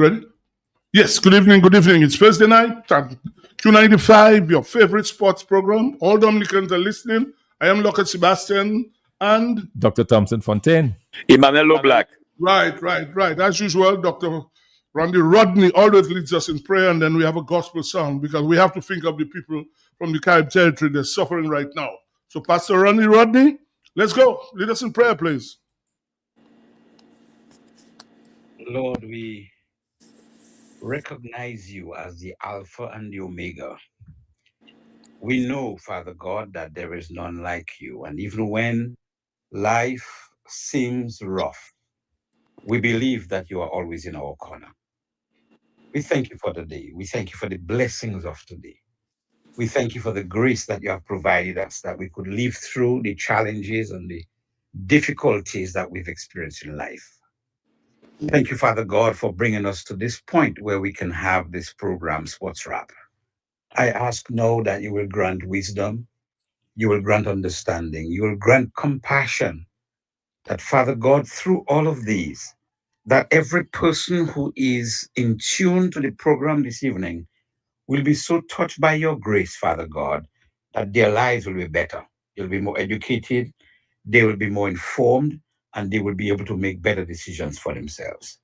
Ready? Yes, good evening, good evening. It's Thursday night, Q95, your favorite sports program. All Dominicans are listening. I am Lockett Sebastian and Dr. Thompson Fontaine. Emmanuel Black. Right. As usual, Dr. Randy Rodney always leads us in prayer, and then we have a gospel song because we have to think of the people from the Carib territory that's suffering right now. So, Pastor Randy Rodney, let's go. Lead us in prayer, please. Lord, we recognize you as the Alpha and the Omega. We know, Father God, that there is none like you. And even when life seems rough, we believe that you are always in our corner. We thank you for the day. We thank you for the blessings of today. We thank you for the grace that you have provided us, that we could live through the challenges and the difficulties that we've experienced in life. Thank you, Father God, for bringing us to this point where we can have this program, Sports Wrap. I ask now that you will grant wisdom, you will grant understanding, you will grant compassion, that Father God, through all of these, that every person who is in tune to the program this evening will be so touched by your grace, Father God, that their lives will be better. They'll be more educated, they will be more informed, and they will be able to make better decisions for themselves.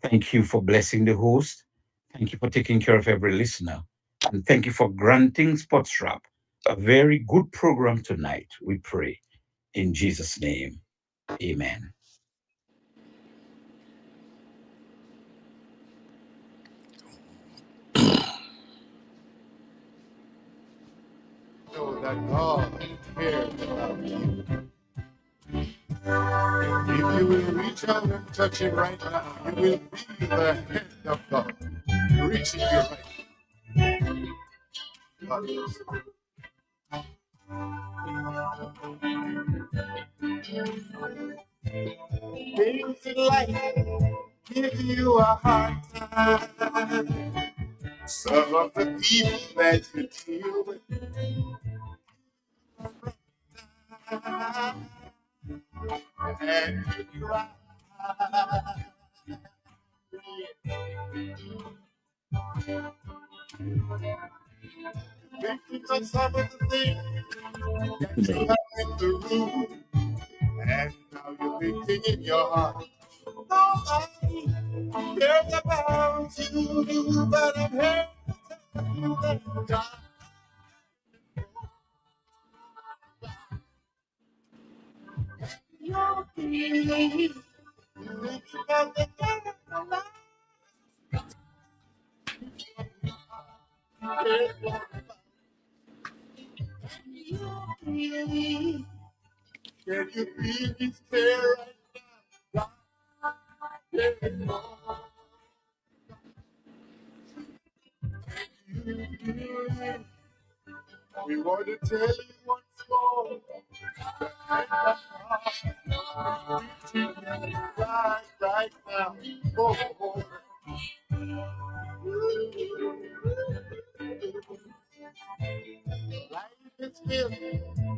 Thank you for blessing the host. Thank you for taking care of every listener. And thank you for granting Sports Wrap a very good program tonight, we pray. In Jesus' name, amen. Know that God cares about you. If you will reach out and touch Him right now, you will be the hand of God reaching you right now. God bless you. Things in life give you a hard time. Some of the people that you deal with, and you cry. Thinking of some of the things that you have been through, and now you're thinking in your heart, nobody cares about you, but I'm here to tell you that God. You're free. Think about the day of life. You're free. Can you feel His care right now? God, we want to tell you once more that right now. Oh. Life is filled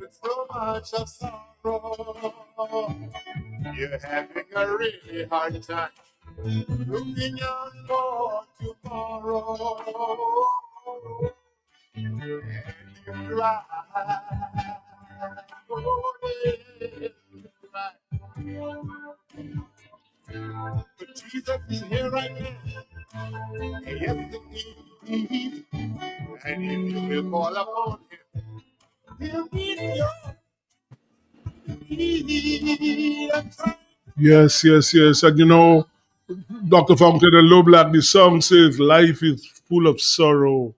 with so much of sorrow. You're having a really hard time looking out for tomorrow. And you cry. Oh, yeah, you cry. But Jesus is here right now. Yes, indeed. And if you will call upon Him, He'll meet your need. Yes. And you know, Dr. Fountain and Low Black, the song says life is full of sorrow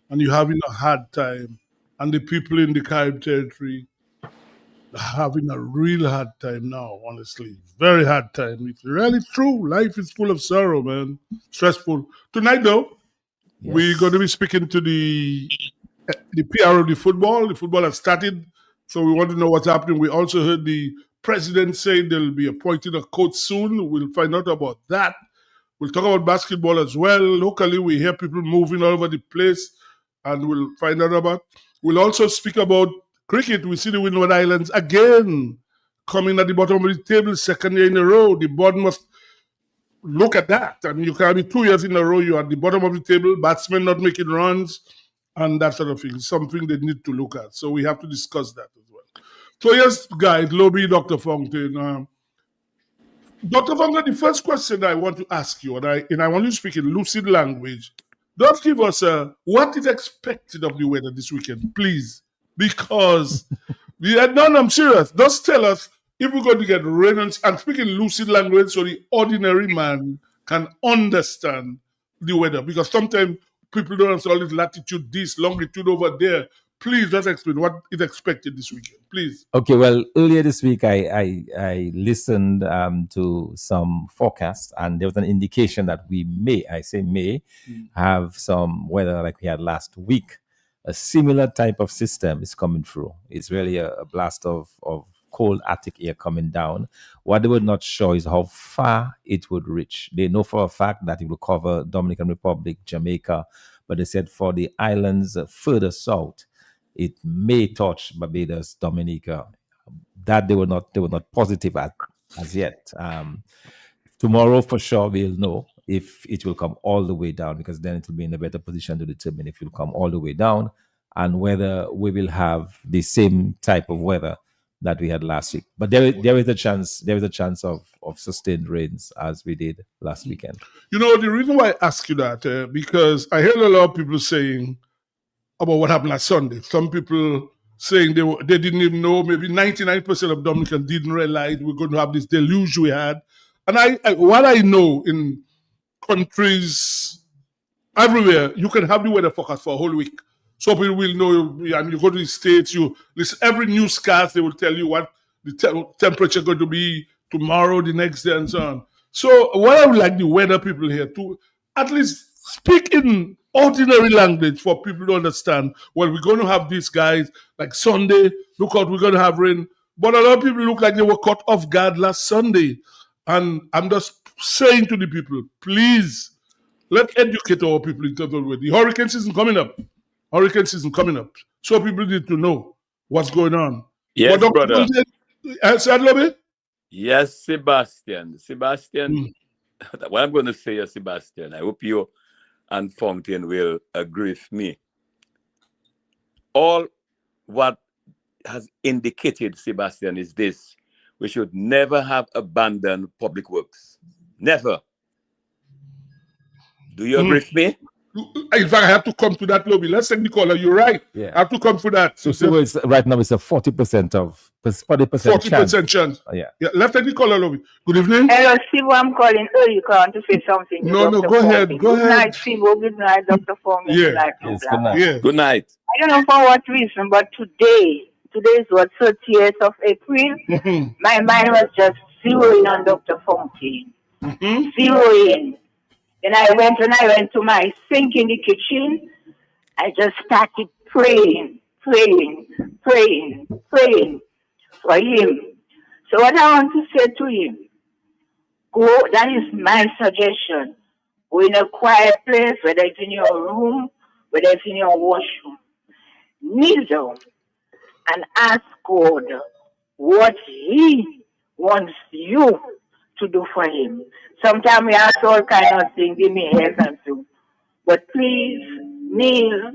and you're having a hard time. And the people in the Carib territory are having a real hard time now, honestly. Very hard time. It's really true. Life is full of sorrow, man. Stressful. Tonight, though, we're going to be speaking to the PR of the football. The football has started, so we want to know what's happening. We also heard the president say they'll be appointing a coach soon. We'll find out about that. We'll talk about basketball as well. Locally, we hear people moving all over the place, and we'll find out about. We'll also speak about cricket. We see the Windward Islands again coming at the bottom of the table, second year in a row. The Bournemouth look at that. I mean, you can be 2 years in a row, you're at the bottom of the table, batsmen not making runs, and that sort of thing. It's something they need to look at. So we have to discuss that as well. So yes, guys, Lobby, Dr. Fontaine. Dr. Fontaine, the first question I want to ask you, and I want you to speak in lucid language. Just give us what is expected of the weather this weekend, please. Because, I'm serious. Just tell us if we're going to get rain and speak in lucid language so the ordinary man can understand the weather. Because sometimes people don't understand all this latitude, this, longitude over there. Please just explain what is expected this weekend, please. Okay, well, earlier this week I listened to some forecasts, and there was an indication that we may have some weather like we had last week. A similar type of system is coming through. It's really a blast of cold Arctic air coming down. What they were not sure is how far it would reach. They know for a fact that it will cover Dominican Republic, Jamaica, but they said for the islands further south, it may touch Barbados, Dominica. That they were not positive as yet. Tomorrow for sure we'll know if it will come all the way down, because then it will be in a better position to determine if it will come all the way down and whether we will have the same type of weather that we had last week. But there is a chance of sustained rains as we did last weekend. You know, the reason why I ask you that, because I heard a lot of people saying about what happened last Sunday. Some people saying they didn't even know, maybe 99% of Dominicans didn't realize we're going to have this deluge we had. And what I know in countries everywhere, you can have the weather forecast for a whole week. So people will know, and you go to the States, you listen, every newscast, they will tell you what the temperature is going to be tomorrow, the next day, and so on. So what I would like the weather people here to at least speak in ordinary language for people to understand. Well, we're going to have these guys, like Sunday, look out, we're going to have rain. But a lot of people look like they were caught off guard last Sunday. And I'm just saying to the people, please, let's educate our people in terms of the weather. The hurricane season coming up. So people need to know what's going on. Yes, brother. Yes, Sebastian. What I'm going to say, Sebastian, I hope you and Fontaine will agree with me. All what has indicated, Sebastian, is this: we should never have abandoned public works. Never. Do you agree with me? In fact, I have to come to that lobby. Let's take the caller. You're right. Yeah. I have to come to that. So right now it's a 40% chance. Yeah. Let's take the caller lobby. Good evening. Hello, Sivo. I'm calling early to say something. No, go ahead. Go Good ahead. night, Sivo. Good night, Dr. Foreman. Yeah. Good night. Yes, good night. Yeah. Good night. I don't know for what reason, but today is what, 30th of April. My mind was just zeroing on Dr. Fontaine. Zeroing. Then I went to my sink in the kitchen. I just started praying for him. So what I want to say to him, go, that is my suggestion. Go in a quiet place, whether it's in your room, whether it's in your washroom. Kneel down and ask God what He wants you to do for Him. Sometimes we ask all kinds of things, give me health and so. But please kneel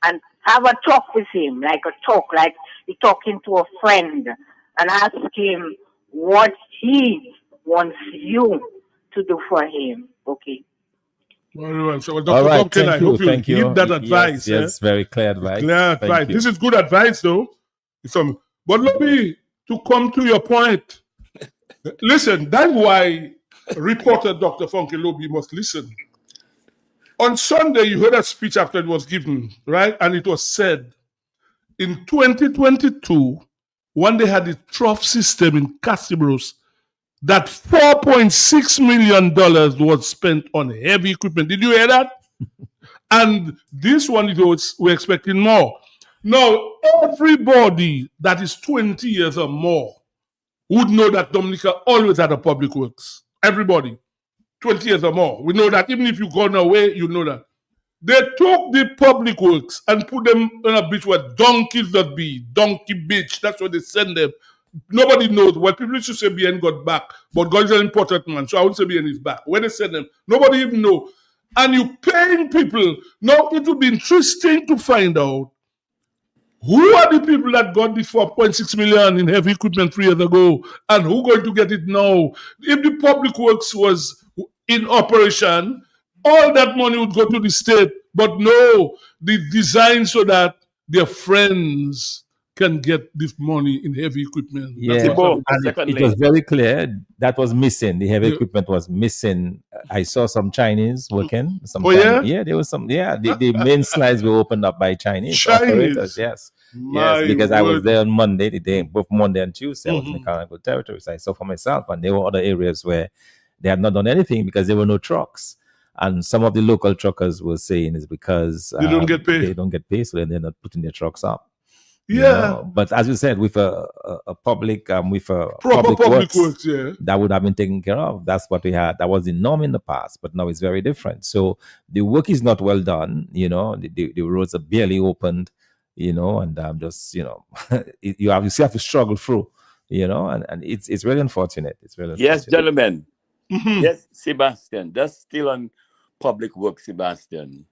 and have a talk with Him, like you're talking to a friend, and ask Him what He wants you to do for Him. Okay. Very well. So, Dr. All right, Fontaine, I hope you give that advice. Yes, very clear advice. Clear advice. This is good advice, though. But let me to come to your point. Listen, that's why reporter Dr. Fontaine Lobby must listen. On Sunday, you heard a speech after it was given, right? And it was said, in 2022, when they had the trough system in Castibros, that $4.6 million was spent on heavy equipment. Did you hear that? And this one, we're expecting more. Now, everybody that is 20 years or more would know that Dominica always had a public works. Everybody, 20 years or more. We know that even if you've gone away, you know that. They took the public works and put them on a beach where donkeys that be, Donkey Beach. That's where they send them. nobody knows. Well, people used to say BN got back, but God is an important man, so I would say BN is back. When they send them, nobody even know. And you paying people. Now, it would be interesting to find out who are the people that got the 4.6 million in heavy equipment 3 years ago, and who going to get it now? If the public works was in operation, all that money would go to the state. But no, they designed so that their friends can get this money in heavy equipment. That's Yeah, what and it Secondly, was very clear that was missing. The heavy Yeah. equipment was missing. I saw some Chinese working. Some Oh, yeah? yeah, there was some. Yeah, the main slides were opened up by Chinese operators. Chinese. Yes, My yes, because I was word. there on Monday, the day both Monday and Tuesday. I was in the Mhm. Carnival territory, so I saw for myself, and there were other areas where they had not done anything because there were no trucks. And some of the local truckers were saying it's because They don't get paid. They don't get paid, so then they're not putting their trucks up. you Yeah. know. But as you said, with a public with a Proper public works, works, yeah. that would have been taken care of. That's what we had. That was the norm in the past, but now it's very different. So the work is not well done. You know, the roads are barely opened. You know, and just you still have to struggle through. You know, and it's really unfortunate. It's really yes, unfortunate. gentlemen. Mhm. Yes, Sebastian. That's still on public work, Sebastian.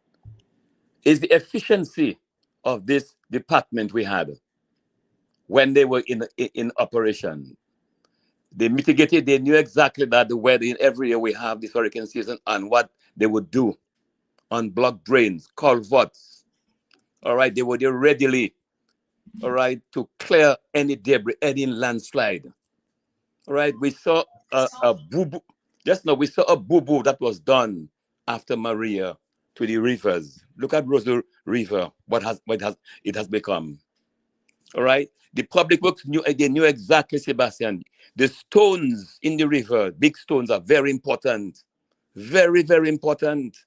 Is the efficiency of this department we had when they were in operation. They mitigated. They knew exactly that the weather in every year we have this hurricane season and what they would do on block drains, culverts. All right, they were there readily. All right, to clear any debris, any landslide. All right, we saw a boo-boo. Just now, we saw a boo-boo that was done after Maria to the rivers. Look at Rosal River, what it has become. All right, the public works knew exactly, Sebastian. The stones in the river, big stones, are very important, very, very important.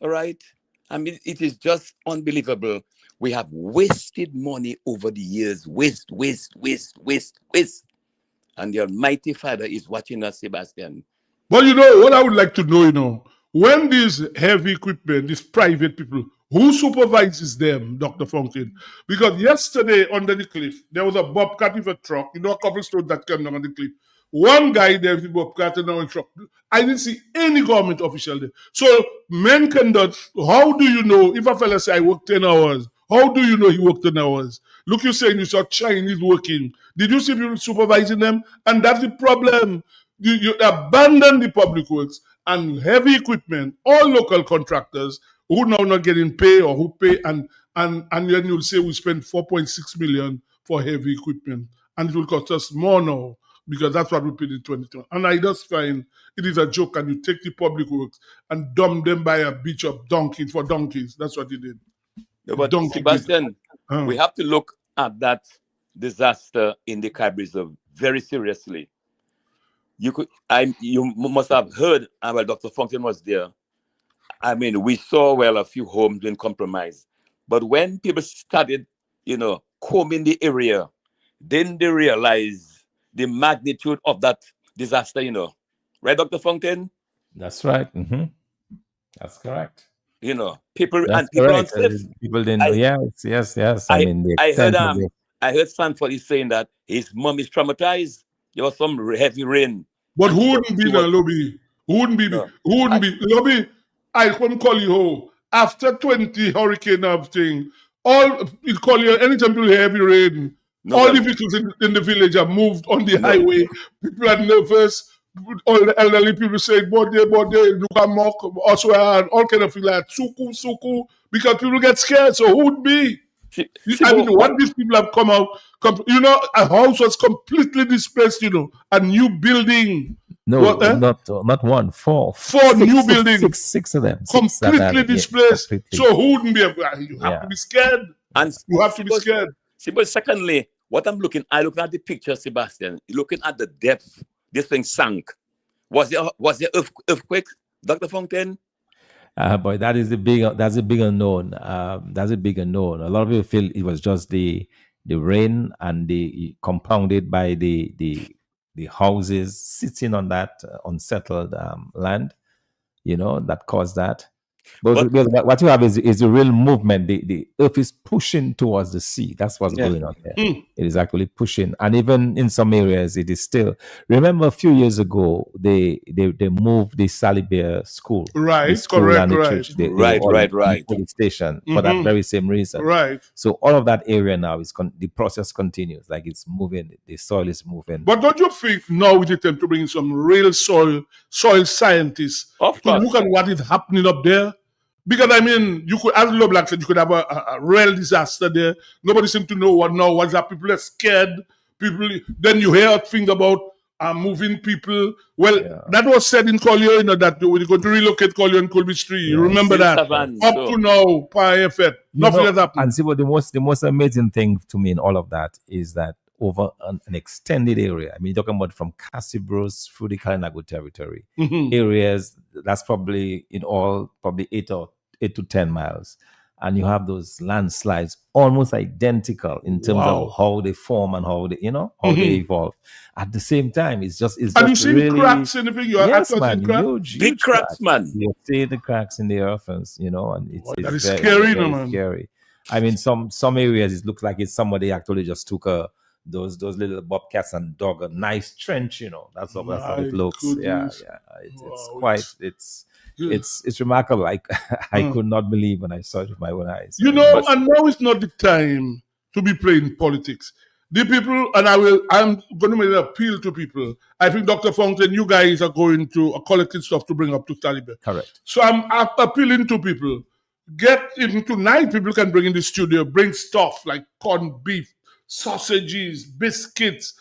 All right, I mean, it is just unbelievable. We have wasted money over the years, waste, and the Almighty Father is watching us, Sebastian. But what I would like to know, when these heavy equipment, these private people, who supervises them, Dr. Fountain? Because yesterday under the cliff, there was a bobcat with a truck, a couple stones that came down on the cliff. One guy there with the bobcat and a truck. I didn't see any government official there. So men cannot, how do you know, if a fella say I work 10 hours, how do you know he worked 10 hours? Look, you're saying you saw Chinese working. Did you see people supervising them? And that's the problem. You abandon the public works and heavy equipment, all local contractors who now not getting paid or who pay, and then you'll say we spend 4.6 million for heavy equipment, and it will cost us more now because that's what we paid in 2020. And I just find it is a joke, and you take the public works and dump them by a beach of donkeys for donkeys. That's what you did. No, but Donkey Sebastian, Huh. we have to look at that disaster in the Carib Reserve very seriously. You must have heard, well, Dr. Fountain was there. I mean, we saw, a few homes being compromised. But when people started, combing the area, then they realized the magnitude of that disaster, Right, Dr. Fountain? That's right. That's correct. People That's people correct. unsafe. People didn't know. Yes. I mean, the I heard extent of it. I heard Sanford is saying that his mom is traumatized. There was some heavy rain. But And who she wouldn't be was- the lobby? Who wouldn't be? No. Who wouldn't be? Lobby, I couldn't call you home. After 20 hurricane of thing, it call you anytime you hear heavy rain. No, all well- the vehicles in the village are moved on the No. highway. People are nervous. All the elderly people say, "Bode, look at mock, also all kind of thing like suku," because people get scared. So who would be? I mean, what these people have come out, a house was completely displaced, a new building. No, What, eh? not one, four. Four new buildings. Six of them. Completely displaced. completely. So who wouldn't be? You have Yeah. to be scared. And You have to be scared. See, but secondly, what I'm looking at the picture, Sebastian, looking at the depth, this thing sank. Was there earthquake, Dr. Fountain? But that's a big unknown. That's a big unknown. A lot of people feel it was just the rain and the compounded by the houses sitting on that unsettled land, that caused that. But, But what you have is a real movement. The earth is pushing towards the sea. That's what's yeah, going on there. Mm. It is actually pushing. And even in some areas, it is still. Remember a few years ago, they moved the Sally Bear school, the Right, school correct, and the right. church. They were right, all right, in the right. police station for that Mhm. very same reason. Right. So all of that area now is the process continues. Like it's moving. The soil is moving. But don't you think now is the time to bring in some real soil scientists Of to look course. at what is happening up there? Because I mean, you could, as Low Black said, you could have a real disaster there. Nobody seems to know what's that. People are scared. People. Then you hear things about moving people. Well, Yeah. that was said in Collier, that we're going to relocate Collier and Colby Street. You Yes. remember Still that? Savan, Up so to now, Pi effect. You Nothing know, has happened. and see what the most amazing thing to me in all of that is that over an extended area, I mean, you're talking about from Casibros through the Kalinago territory, Mhm. areas that's probably in all probably 8 to 10 miles. And you have those landslides almost identical in terms Wow. of how they form and how they, how they Mhm. evolve. At the same time, it's Have you just seen really cracks? Anything? You yes, have man, seen cracks? huge big cracks, man. you see the cracks in the earth, and and it's, Wow, it's that is very, scary, very man. scary. I mean, some areas it looks like it's somebody actually just took those little bobcats and dug a nice trench. That's how My it looks. Yeah, goodness. yeah. It's Wow, quite it's remarkable. Like I Mm. could not believe when I saw it with my own eyes. You I mean, know, But and now is not the time to be playing politics. The people, and I'm going to make an appeal to people. I think Dr. Fountain, you guys are going to a collective stuff to bring up to Taliban. correct. So I'm appealing to people. Get in tonight, people can bring in the studio, bring stuff like corned beef, sausages, biscuits,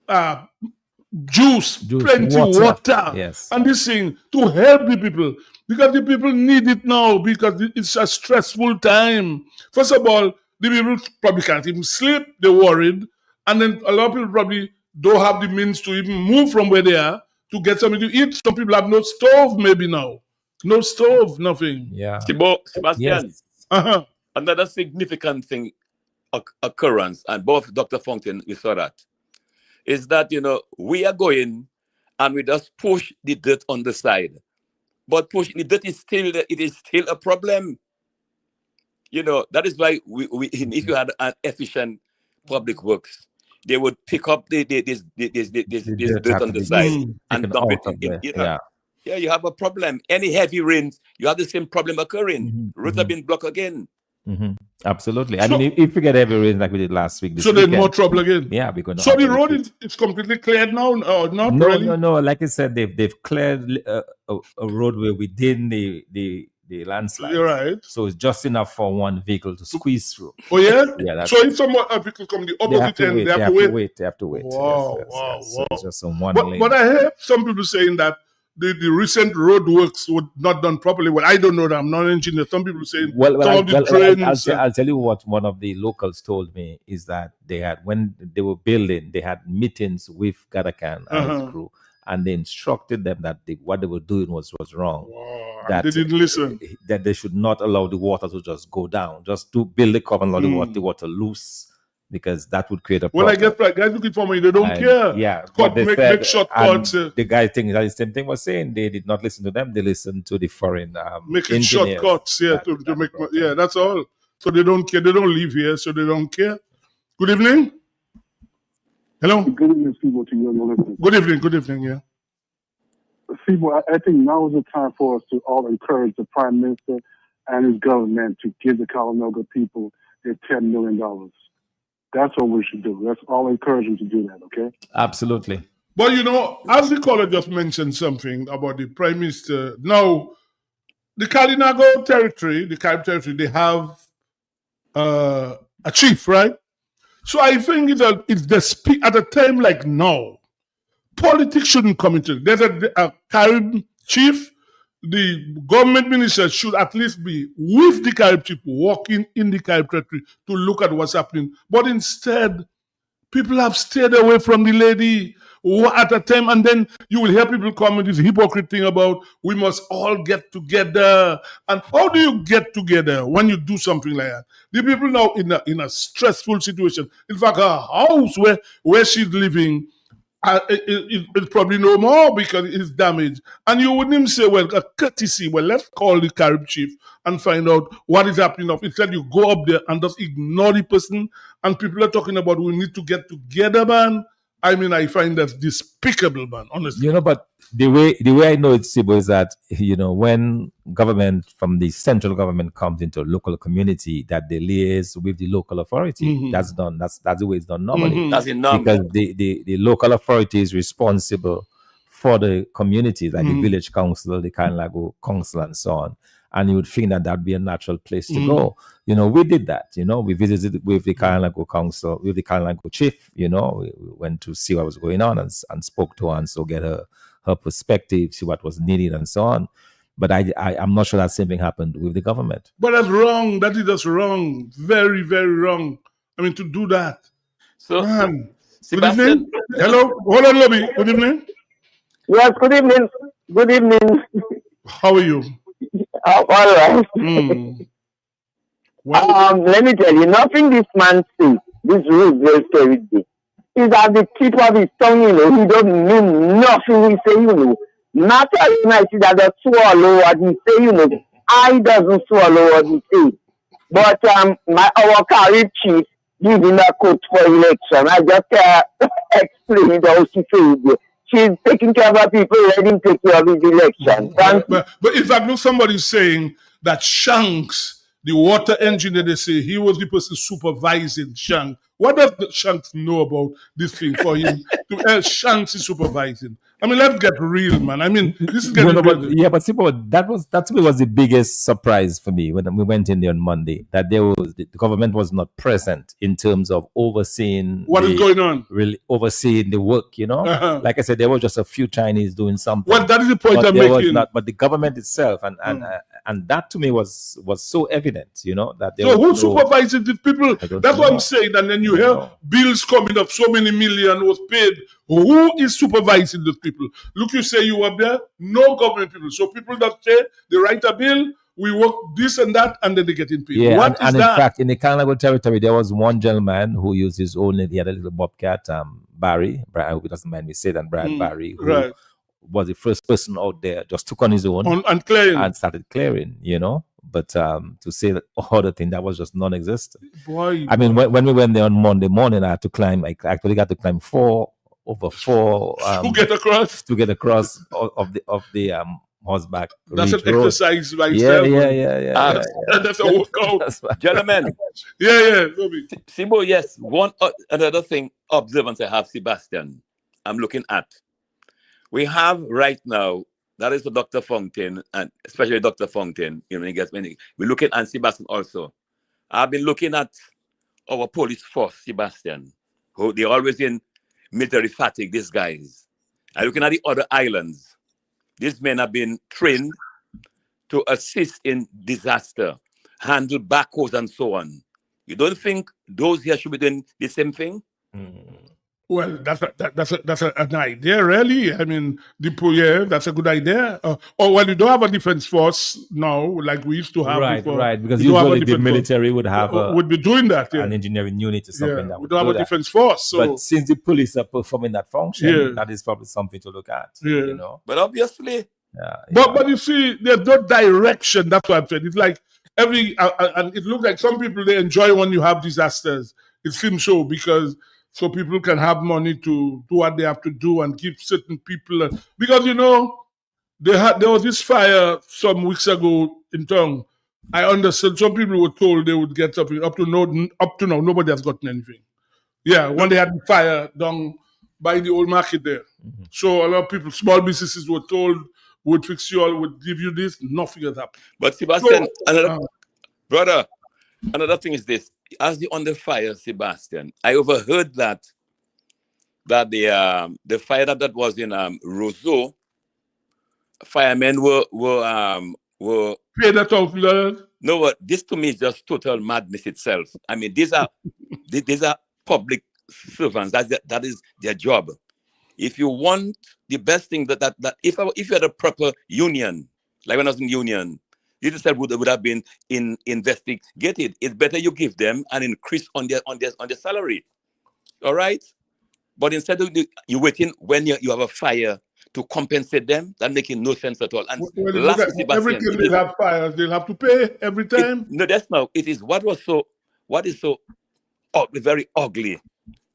uh, juice, plenty water, Yes. and this thing to help the people because the people need it now because it's a stressful time. First of all, the people probably can't even sleep, they're worried, and then a lot of people probably don't have the means to even move from where they are to get something to eat. Some people have no stove, maybe now. No stove, nothing. Yeah. Sebastian, Yes. Uh-huh. another significant thing occurrence, and both Dr. Fountain, we saw that, is that we are going and we just push the dirt on the side. But pushing the dirt is still a problem. That is why if you had an efficient public works, they would pick up this dirt on the side and Taken dump out it of in. there. Yeah. You have a problem. Any heavy rains, you have the same problem occurring. Mhm, Roads have been blocked again. Absolutely. I So- mean, if we get heavy rain like we did last week, this So there's weekend, more trouble again. yeah, we're going to. So the road is completely cleared now, or not No, really? no. Like I said, they've cleared a roadway within the landslide. You're right. So it's just enough for one vehicle to squeeze through. Oh yeah. Yeah, that's So if someone people come the they have opposite to end, wait. they have to wait. They have to wait. Wow, Yes. wow, So it's wow. just on one lane. But I heard some people saying that the recent road works were not done properly. Well, I don't know that. I'm not an engineer. Some people saying some of the trains. I'll tell you what one of the locals told me is that they had, when they were building, they had meetings with Gadakan and his crew, and they instructed them that what they were doing was wrong. Wow, That they didn't listen. That they should not allow the water to just go down, just to build the cover and allow the water loose, because that would create a problem. Well, I guess guys looking for me, they don't care. Yeah, Cut, they make said, shortcuts. and the guy thinking that the same thing was saying they did not listen to them; they listened to the foreign making engineers. shortcuts, yeah, to make yeah, that's all. So they don't care. They don't live here, so they don't care. Good evening. Hello. Good evening, Steve, to you and your listeners. Good evening. Good evening. Yeah. Steve, I think now is the time for us to all encourage the Prime Minister and his government to give the Kalinago people their $10 million. That's what we should do. Let's all encourage them to do that, okay? Absolutely. But as the caller just mentioned something about the Prime Minister, now the Kalinago territory, the Carib territory, they have a chief, right? So I think at a time like now, politics shouldn't come into it. There's a Carib chief. The government minister should at least be with the Carib people, walking in the Carib territory to look at what's happening. But instead, people have stayed away from the lady at a time, and then you will hear people come with this hypocrite thing about we must all get together. And how do you get together when you do something like that? The people now in a stressful situation. In fact, her house where she's living, It's probably no more because it's damaged. And you wouldn't even say, well, a courtesy, well, let's call the Carib chief and find out what is happening. Instead, you go up there and just ignore the person. And people are talking about we need to get together, man. I mean, I find that despicable, man, honestly. But the way I know it's Sibo is that, when government from the central government comes into a local community, that they liaise with the local authority. That's done. That's the way it's done normally. That's enough. Because the local authority is responsible for the communities, like the village council, the Kainlago council, and so on. And you would think that that'd be a natural place to go. We did that. We visited with the Kainlago council, with the Kainlago chief. We went to see what was going on and spoke to her and so get her perspective, see what was needed and so on. But I'm not sure that same thing happened with the government. But that's wrong. That is just wrong. Very, very wrong. I mean, to do that. So, Man. Good Sebastian, evening. Hello. Hold on, Lobby. Good evening. Yes, good evening. Good evening. How are you? All right. Well, Let me tell you, nothing this man says, this Roosevelt carried is at the tip of his tongue, he don't mean nothing he say, Not every night that they swallow what he say, I doesn't swallow what he say. But our Carib chief give him a coat for election. I just explain how she said it. She's taking care of her people, let him take care of his election. but in fact, look, somebody's saying that Shanks, the water engineer, they say he was the person supervising Shanks. What does Shanks know about this thing for him? Shanks is supervising. I mean, let's get real, man. I mean, this is getting but Sipo, that to me was the biggest surprise for me when we went in there on Monday, that the government was not present in terms of overseeing what is going on. Really overseeing the work, Like I said, there were just a few Chinese doing something. Well, that is the point but I'm there making. Was not, but the government itself, and that to me was so evident, that there so was who supervises these people? That's what I'm saying. And then you hear bills coming up, so many million was paid. Who is supervising these people? Look, you say you were there, no government people. So people that say they write a bill, we work this and that, and then they get in paid. Yeah, What is and that? In fact, in the Kainlago territory, there was one gentleman who used his own, he had a little bobcat, Barry, I hope he doesn't mind me saying that, Brad Barry, who was the first person out there, just took on his own and clearing. And started clearing, But to say that other thing, that was just non-existent. Boy, I mean, when we went there on Monday morning, I actually got to climb over four to get across of the horseback. That's an road. exercise by Yeah. That's a workout. Gentlemen. Yeah. Sibo, yes. One another thing, observance I have, Sebastian, I'm looking at. We have right now, that is for Dr. Fontaine, and especially Dr. Fontaine, he gets many. We're looking at Sebastian also. I've been looking at our police force, Sebastian, who they're always in military fatigue, these guys. And looking at the other islands, these men have been trained to assist in disaster, handle backhoes and so on. You don't think those here should be doing the same thing? Well, that's an idea, really. I mean, that's a good idea. You don't have a defense force now, like we used to have before. Right, because usually the military would have would be doing that, an engineering unit or something that would don't have a defense force. So. But since the police are performing that function, that is probably something to look at. But obviously, but you see, there's no direction. That's what I'm saying. It's like and it looks like some people they enjoy when you have disasters. It seems so because. So people can have money to do what they have to do and keep certain people. Because, there was this fire some weeks ago in town. I understand some people were told they would get something. Up to now, nobody has gotten anything. Yeah, when they had the fire down by the old market there. Mm-hmm. So a lot of people, small businesses were told, would fix you all, would give you this. Nothing has happened. But Sebastian, another thing is this. As you're under fire, Sebastian, I overheard that the fire that was in Roseau, firemen were paid out of No, but this to me is just total madness itself. I mean, these are public servants. That is their job. If you want the best thing that if you had a proper union, like when I was in union. You just said would have been investigated. It's better you give them an increase on their salary. All right? But instead of you waiting when you have a fire to compensate them, that making no sense at all. And Well, look lastly, at every Sebastian, time they have fires, they'll have to pay every time. no, that's not. It is what is so very ugly.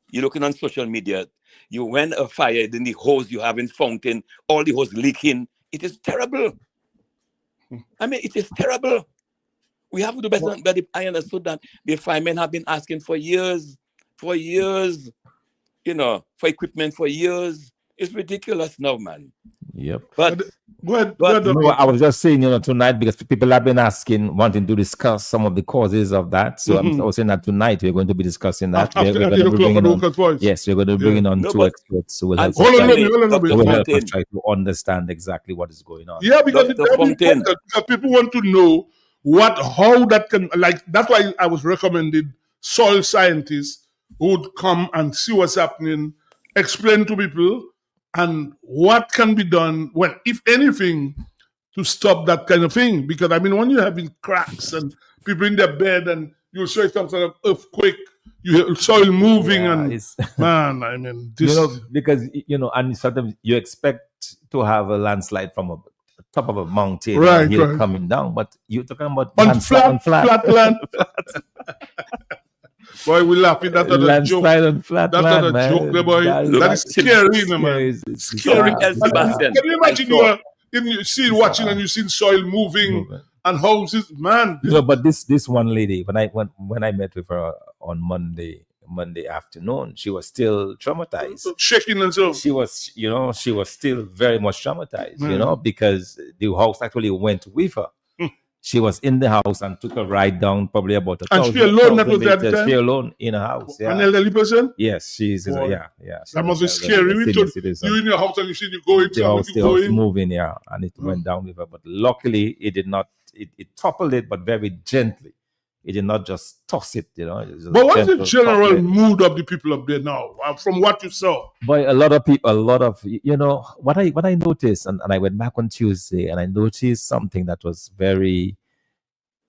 You're looking on social media. You when a fire, then the hose you have in fountain, all the hose leaking. It is terrible. I mean, it is terrible. We have to do better. But I understood that the firemen have been asking for years, for equipment for years. It's ridiculous now, man. Yep. But go ahead. No, I was just saying, tonight, because people have been asking, wanting to discuss some of the causes of that. So I was saying that tonight we're going to be discussing that. After 8 o'clock on Workers' Voice. Yes, we're going to bring in on two experts who will help us try to understand exactly what is going on. Yeah, because people want to know how that can, that's why I was recommended soil scientists who would come and see what's happening, explain to people, and what can be done, well, if anything, to stop that kind of thing. Because, I mean, when you're having cracks and people in their bed and you show some sort of earthquake, you hear soil moving man, I mean, this... because, and sometimes you expect to have a landslide from a top of a mountain coming down, but you're talking about flat land. Boy, we laughing. That's not a joke. That's not a joke, boy. That is scary, man. Scary. Can you imagine you see watching and you see soil moving and houses, man? But this one lady, when I met with her on Monday afternoon, she was still traumatized, shaking and so. She was still very much traumatized, because the house actually went with her. She was in the house and took a ride down, probably about 1,000 And she alone, that was that time? She alone in a house. Yeah. An elderly person? Yes, she's yeah. That must be scary. You in your house and you see you going. The house moving, and it went down with her. But luckily, it did not. It toppled it, but very gently. It did not just toss it, But what's the general mood of the people up there now, from what you saw? Boy, a lot of people, what I noticed, and I went back on Tuesday, and I noticed something that was very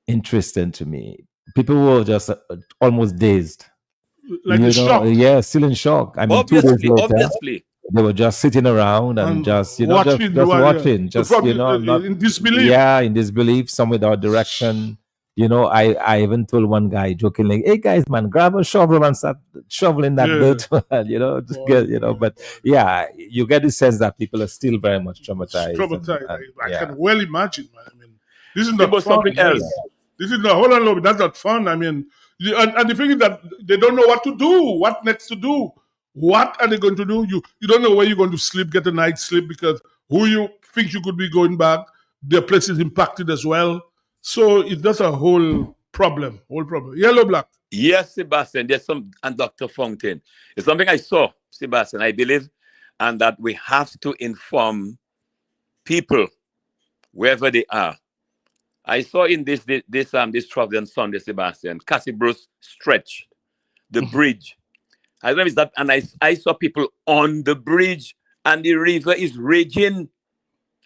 interesting to me. People were just almost dazed. Like in shock? Yeah, still in shock. I mean, obviously. They were just sitting around and just watching, in disbelief. Yeah, in disbelief, some without direction. I even told one guy jokingly, "Hey guys, man, grab a shovel and start shoveling that dirt." But yeah, you get the sense that people are still very much traumatized. I can well imagine, man. I mean, this is not fun. Something else. This is not. Hold on, Lobby. That's not fun. I mean, and the thing is that they don't know what to do. What next to do? What are they going to do? You don't know where you're going to sleep, get a night's sleep, because who you think you could be going back, their place is impacted as well. So that's a whole problem. Yellow Black. Yes, Sebastian. There's and Dr. Fountain. It's something I saw, Sebastian, I believe, and that we have to inform people wherever they are. I saw in this traveling Sunday, Sebastian, Cassie Bruce stretched the bridge. I don't know if it's that, and I saw people on the bridge, and the river is raging.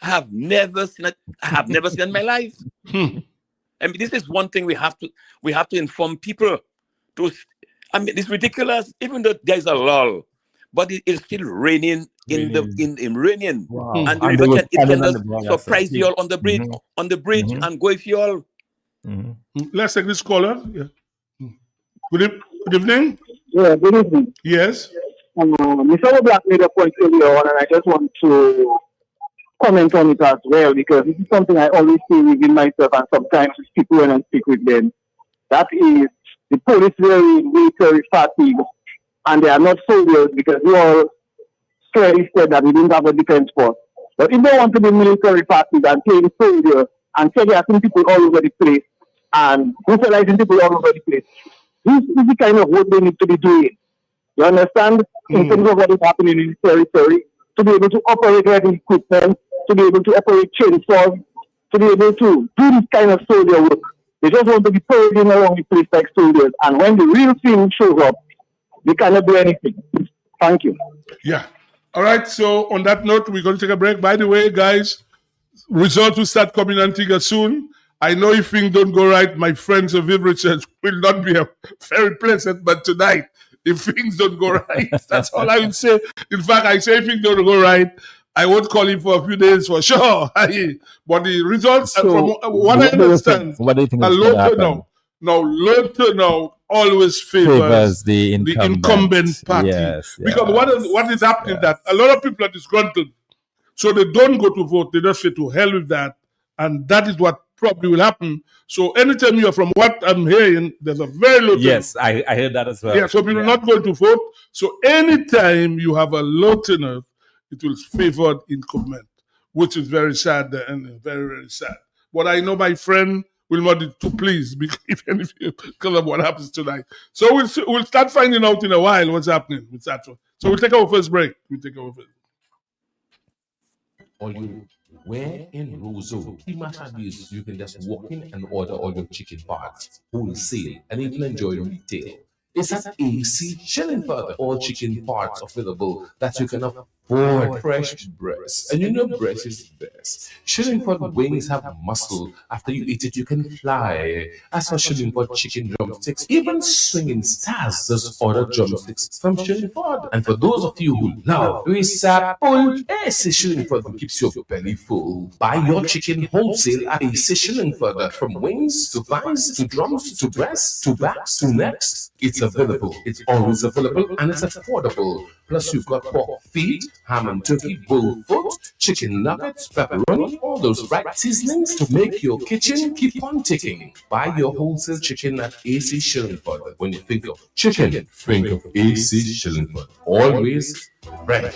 I have never seen it. I have never seen it in my life. I mean, this is one thing we have to inform people. I mean, it's ridiculous. Even though there's a lull, but it is still raining in raining, wow. And the river can surprise you all on the bridge, and go with you all. Let's take this caller. Yeah. Good evening. Yeah, good evening. Yes. Mr. Black made a point earlier on, and I just want to comment on it as well, because this is something I always see within myself and sometimes with people when I speak with them. That is, the police very military fatigue, and they are not soldiers, because you all clearly said that we didn't have a defense force. But if they want to be military fatigue and play the soldier and setting people all over the place and brutalizing people all over the place, this is the kind of work they need to be doing. You understand? In terms of what is happening in the territory, to be able to operate heavy equipment, to be able to operate chainsaws, to be able to do this kind of soldier work. They just want to be parading around the place like soldiers. And when the real thing shows up, they cannot do anything. Thank you. Yeah. All right. So on that note, we're going to take a break. By the way, guys, results will start coming Antigua soon. I know if things don't go right, my friends of Viv Richards will not be very pleasant, but tonight if things don't go right. That's all I would say. In fact, I say if things don't go right, I won't call him for a few days for sure. But the results, So, from what I understand, what do you think a is going to low happen? turnout. Now, low turnout always favors the incumbent party. Yes, Because what is happening that a lot of people are disgruntled. So they don't go to vote. They just say to hell with that. And that is what probably will happen. So anytime you are, from what I'm hearing, there's a very low turnout. Yes, I heard that as well. Yeah, so people are not going to vote. So anytime you have a low turnout, it will favor incumbent, which is very sad and very, very sad. But I know my friend will not be too pleased because of what happens tonight. So we'll start finding out in a while what's happening with that one. So we'll take our first break. Or where in Roseau, Kimashabis, you can just walk in and order all your chicken parts wholesale and even enjoy retail. It's at AC Shillingford. All chicken parts available that you can afford. Fresh breast, and you know breast is the best. Shillingford wings have muscle. After you eat it, you can fly. As for Shillingford chicken drumsticks, even swinging stars just order drumsticks from Shillingford. And for those of you who love Risapul, AC Shillingford keeps your belly full. Buy your chicken wholesale at AC Shillingford. From wings to thighs to drums to breasts to backs to necks. It's available. It's always available and it's affordable. Plus, you've got pork feet, ham and turkey, bull foot, chicken nuggets, pepperoni, all those right seasonings to make your kitchen keep on ticking. Buy your wholesale chicken at AC Shillingford. When you think of chicken, think of AC Shillingford. Always fresh.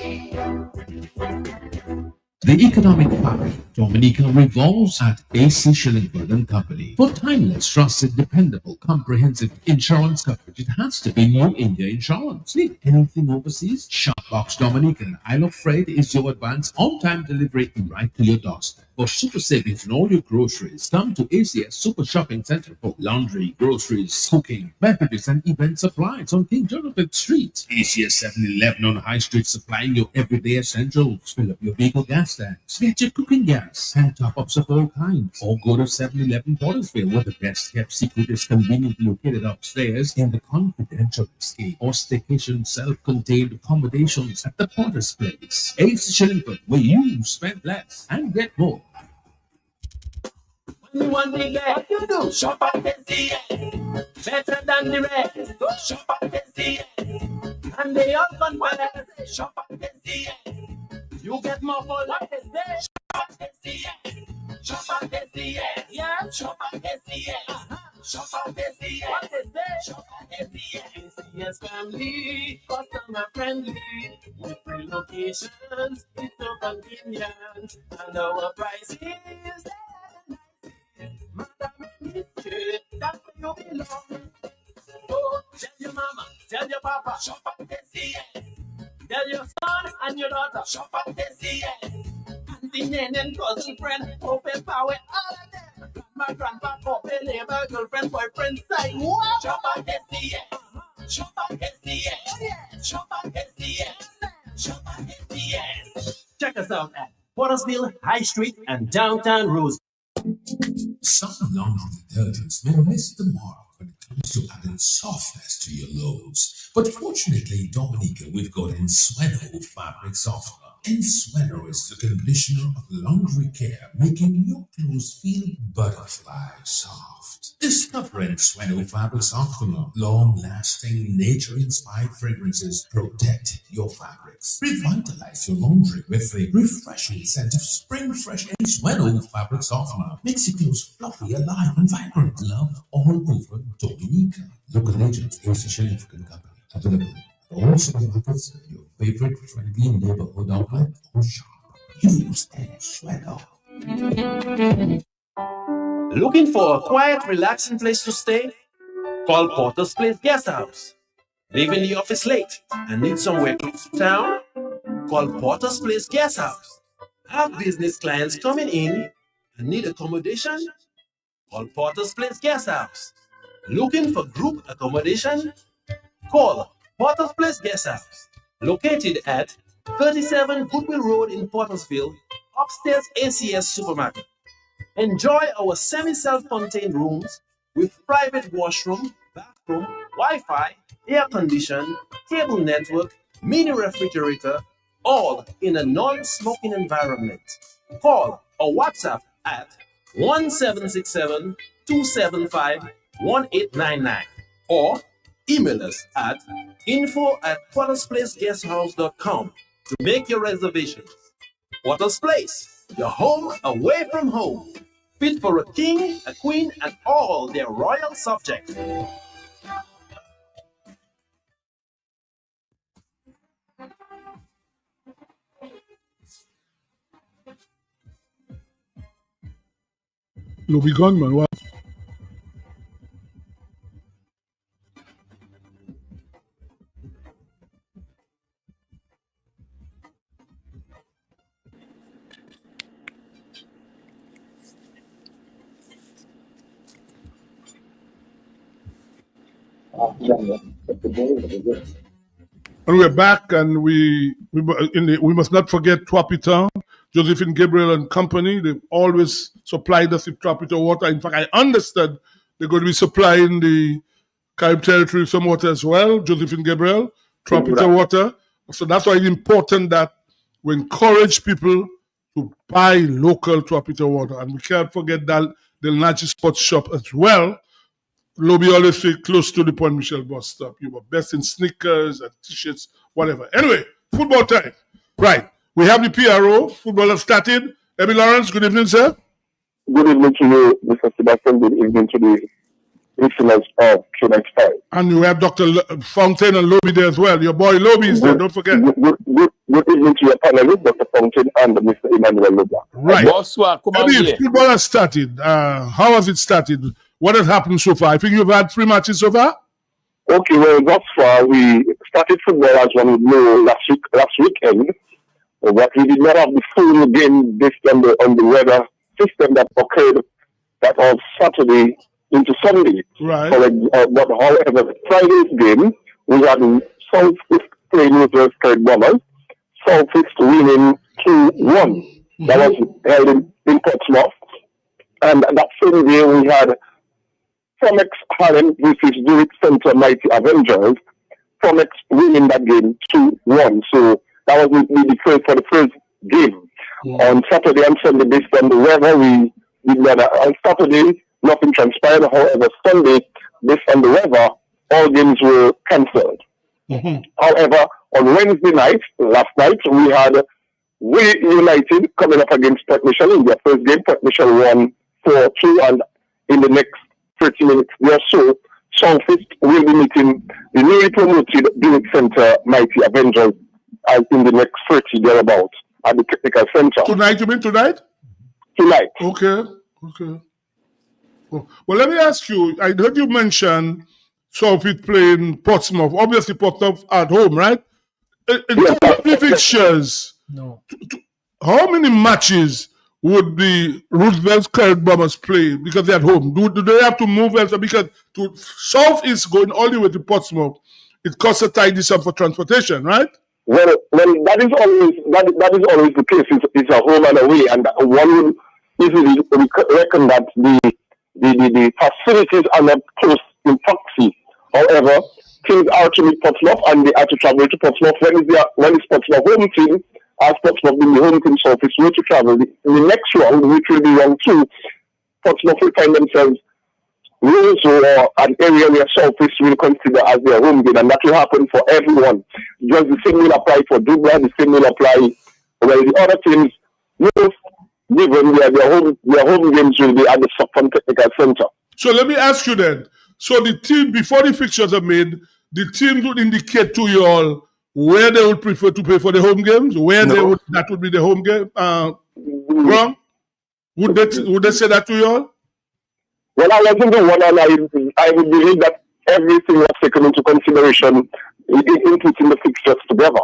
The economic power Dominica revolves at AC Shillingford and Company. For timeless, trusted, dependable, comprehensive insurance coverage, it has to be New India Insurance. Need anything overseas? Shopbox Dominica Isle of Freight is your advance on-time delivery right to your doorstep. For super savings on all your groceries, come to ACS Super Shopping Center for laundry, groceries, cooking, beverages, and event supplies on King Jonathan Street. ACS 7-Eleven on High Street, supplying your everyday essentials. Fill up your vehicle gas tanks, get your cooking gas, and top-ups of all kinds. Or go to 7-Eleven Portersville, where the best-kept secret is conveniently located upstairs in the confidential escape or staycation self-contained accommodations at the Porter's Place. AC Shillingford, where you spend less and get more. One day what you do, shop at SDA. Better than the rest, go shop at SDA. And they all convert, shop at SDA. You get more for life, shop at SDA. Shop at SDA, yeah, shop at SDA. Shop at SDA, what is that? Shop at SDA. ACS family, customer friendly. With free locations, it's so convenient. And our prices, that's where you belong. Oh, tell your mama, tell your papa, shop at SDA. Tell your son and your daughter, shop at SDA. Auntie, nan, and cousin, friend, open power, all of them. My grandpa, open neighbor, girlfriend, boyfriend, side. What? Shop at SDA. Shop at SDA. Shop at SDA. Shop at SDA. Check us out at Portersville, High Street, and downtown Rose. Some laundry detergents may miss the mark when it comes to adding softness to your loads. But fortunately, in Dominica, we've got Ensueno fabric softener. Ensueno is the conditioner of laundry care, making your clothes feel butterfly soft. Discover Ensueno fabric softener. Long-lasting, nature-inspired fragrances protect your fabrics. Revitalize your laundry with a refreshing scent of spring fresh Ensueno fabric softener. Makes your clothes fluffy, alive, and vibrant. Love all over Dominica. Local agent, AC Shillingford Company. Available at all supermarkets, your favorite friendly neighborhood outlet or shop. Use Ensueno. Looking for a quiet, relaxing place to stay? Call Porter's Place Guest House. Leaving the office late and need somewhere close to town? Call Porter's Place Guest House. Have business clients coming in and need accommodation? Call Porter's Place Guest House. Looking for group accommodation? Call Porter's Place Guest House. Located at 37 Goodwill Road in Portersville, upstairs ACS Supermarket. Enjoy our semi-self-contained rooms with private washroom, bathroom, room, Wi-Fi, air condition, cable network, mini refrigerator, all in a non-smoking environment. Call or WhatsApp at 1767-275-1899 or email us at info@pottersplaceguesthouse.com to make your reservations. Potter's Place, your home away from home, fit for a king, a queen, and all their royal subjects. You'll be gone, man. What? And we're back, and we must not forget Trois-Pitons, Josephine Gabriel and company. They've always supplied us with Trois-Pitons water. In fact, I understand they're going to be supplying the Carib territory some water as well. Josephine Gabriel, Trois-Pitons water. So that's why it's important that we encourage people to buy local Trois-Pitons water. And we can't forget that the Nachi Sports Shop as well. Lobby always stay close to the Point Michel bus stop. You were best in sneakers and t-shirts, whatever. Anyway, football time. Right. We have the PRO. Football has started. Emmy Lawrence, good evening, sir. Good evening to you, Mr. Sebastian. Good evening to the listeners of Q95. And you have Dr. Fontaine and Lobby there as well. Your boy Lobby is there, don't forget. Good evening to your panelists, Dr. Fontaine and Mr. Emmanuel Lobla. Right. Emmy, football has started. How has it started? What has happened so far? I think you've had 3 matches so far? Okay, well, thus far, we started football, as one would know, last weekend, but we did not have the full game based on the weather system that occurred that on Saturday into Sunday. Right. But however, Friday's game, we had Southeast playing with the Carib Bombers, Southeast winning 2-1. That was held in Portsmouth. And that same day, we had Fomex Harlem versus Zurich Center Mighty Avengers. Fomex winning that game 2-1. So that was the first game. On Saturday and Sunday, based on the weather, we did not. On Saturday, nothing transpired. However, Sunday, based on the weather, all games were cancelled. However, on Wednesday night, last night, we had We United coming up against Port Michel in their first game. Port Michel won 4-2, and in the next 30 minutes or so, Southeast will be meeting the newly promoted Zurich Center Mighty Avengers as in the next 30 thereabouts at the Technical Center. Tonight, you mean tonight? Tonight. Okay. Well, let me ask you, I heard you mention Southeast playing Portsmouth. Obviously, Portsmouth at home, right? In terms of the fixtures, how many matches would the Roosevelt Carib Bombers play because they're at home? Do they have to move elsewhere? Because to South is going all the way to Portsmouth. It costs a tidy sum for transportation, right? Well, that is always the case. It's a home and away, and one would easily reckon that the facilities are not close in proximity. However, teams are to meet Portsmouth, and they are to travel to Portsmouth. When it's Portsmouth home team, as Portsmouth being the home team, Southeast will to travel. In the next round, which will be round 2, Portsmouth will find themselves or an area where Southeast will consider as their home game, and that will happen for everyone. Just the same will apply for Dubra, the same will apply while the other teams, most given their home games will be at the Suffolk Technical Center. So let me ask you then. So the team, before the fixtures are made, the teams would indicate to you all where they would prefer to play for the home games, where that would be the home game. Wrong? Would they say that to you all? Well, I wasn't the one, and I would believe that everything was taken into consideration in putting the fixtures together.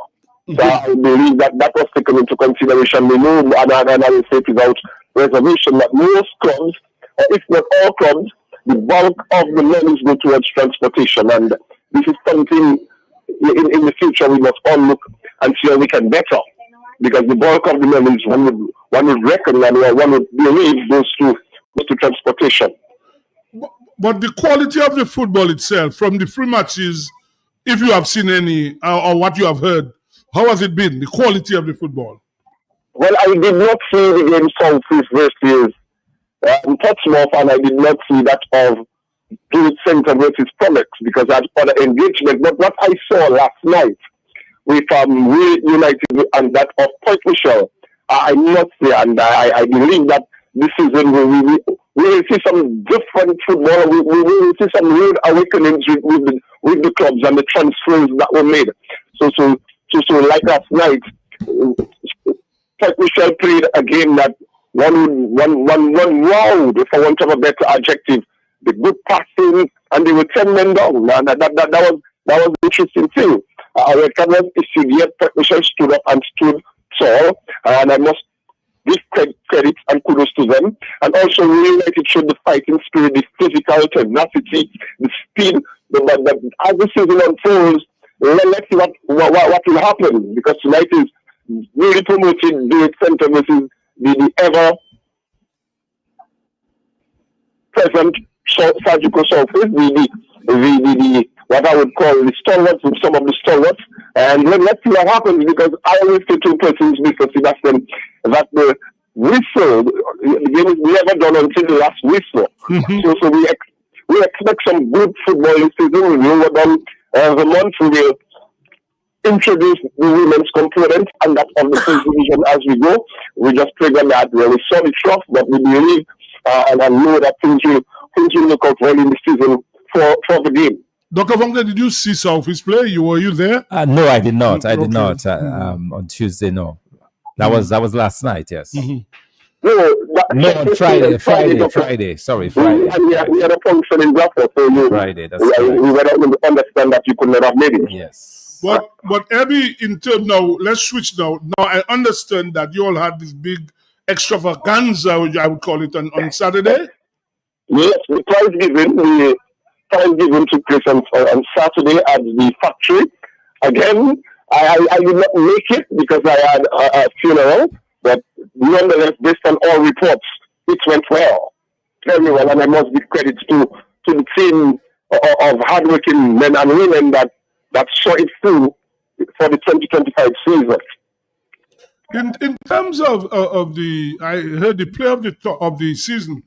So I believe that was taken into consideration. We know, and I will say without reservation, that most clubs, or if not all clubs, the bulk of the monies go towards transportation, and this is something in the future we must all look and see how we can better, because the bulk of the monies one would reckon and one would believe goes to transportation. But the quality of the football itself, from the free matches, if you have seen any or what you have heard, how has it been? The quality of the football. Well, I did not see the game Southeast versus Portsmouth, and I did not see that of Guild Center versus Pollux because I had other engagement. But what I saw last night with Real United and that of Point Michelle, I must say, and I believe that this season we will see some different football. We will see some real awakenings with the clubs and the transfers that were made. So like last night, Point Michelle played a game that one wowed, if I want to have a better adjective. The good passing, and they were 10 men down. And that was interesting too. Our cameras issued yet, Point Michelle stood up and stood tall, and I must give credit and kudos to them. And also, Real United showed the fighting spirit, the physical tenacity, the speed. But as the season unfolds, let's see what will happen, because tonight is really promoting the center versus the ever present surgical surface, the what I would call the stalwarts, some of the stalwarts. And let's see what happens, because I always say two persons, Mr. Sebastian, that the whistle, the game is never done until the last whistle. So we expect some good football this season. We will done the month. We will introduce the women's component and that of the first division as we go. We just pray that we saw it rough, but we believe and I know that things will look out well in the season for the game. Dr. Vonke, did you see Southeast play? Were you there? No, I did not. I did not on Tuesday. No, that was last night. Yes. No, on Friday. Sorry, Friday. And we had a function in Bradford, so Friday. That's we were understand that you could not have made it. Yes. But Abby, in terms now, let's switch now. Now I understand that you all had this big extravaganza, I would call it, on Saturday. Yes, the prize giving took place on Saturday at the factory. Again, I did not make it because I had a funeral, but nonetheless, based on all reports, it went well, very well, and I must give credit to the team of hardworking men and women that saw it through for the 2025 season. In terms of the, I heard the play of the season.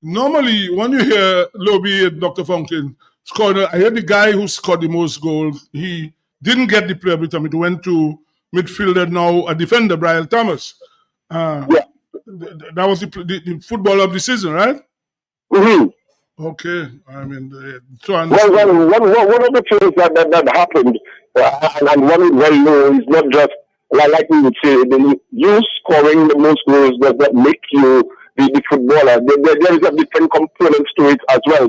Normally, when you hear Lobby and Dr. Fontaine scored, I heard the guy who scored the most goals. He didn't get the play of the time. It went to midfielder, now a defender, Brian Thomas. That was the football of the season, right? Mm-hmm. Okay, I mean, one of the things that happened, and one is well known, is not just like we would say, you scoring the most goals does not make you the footballer. There is a different component to it as well,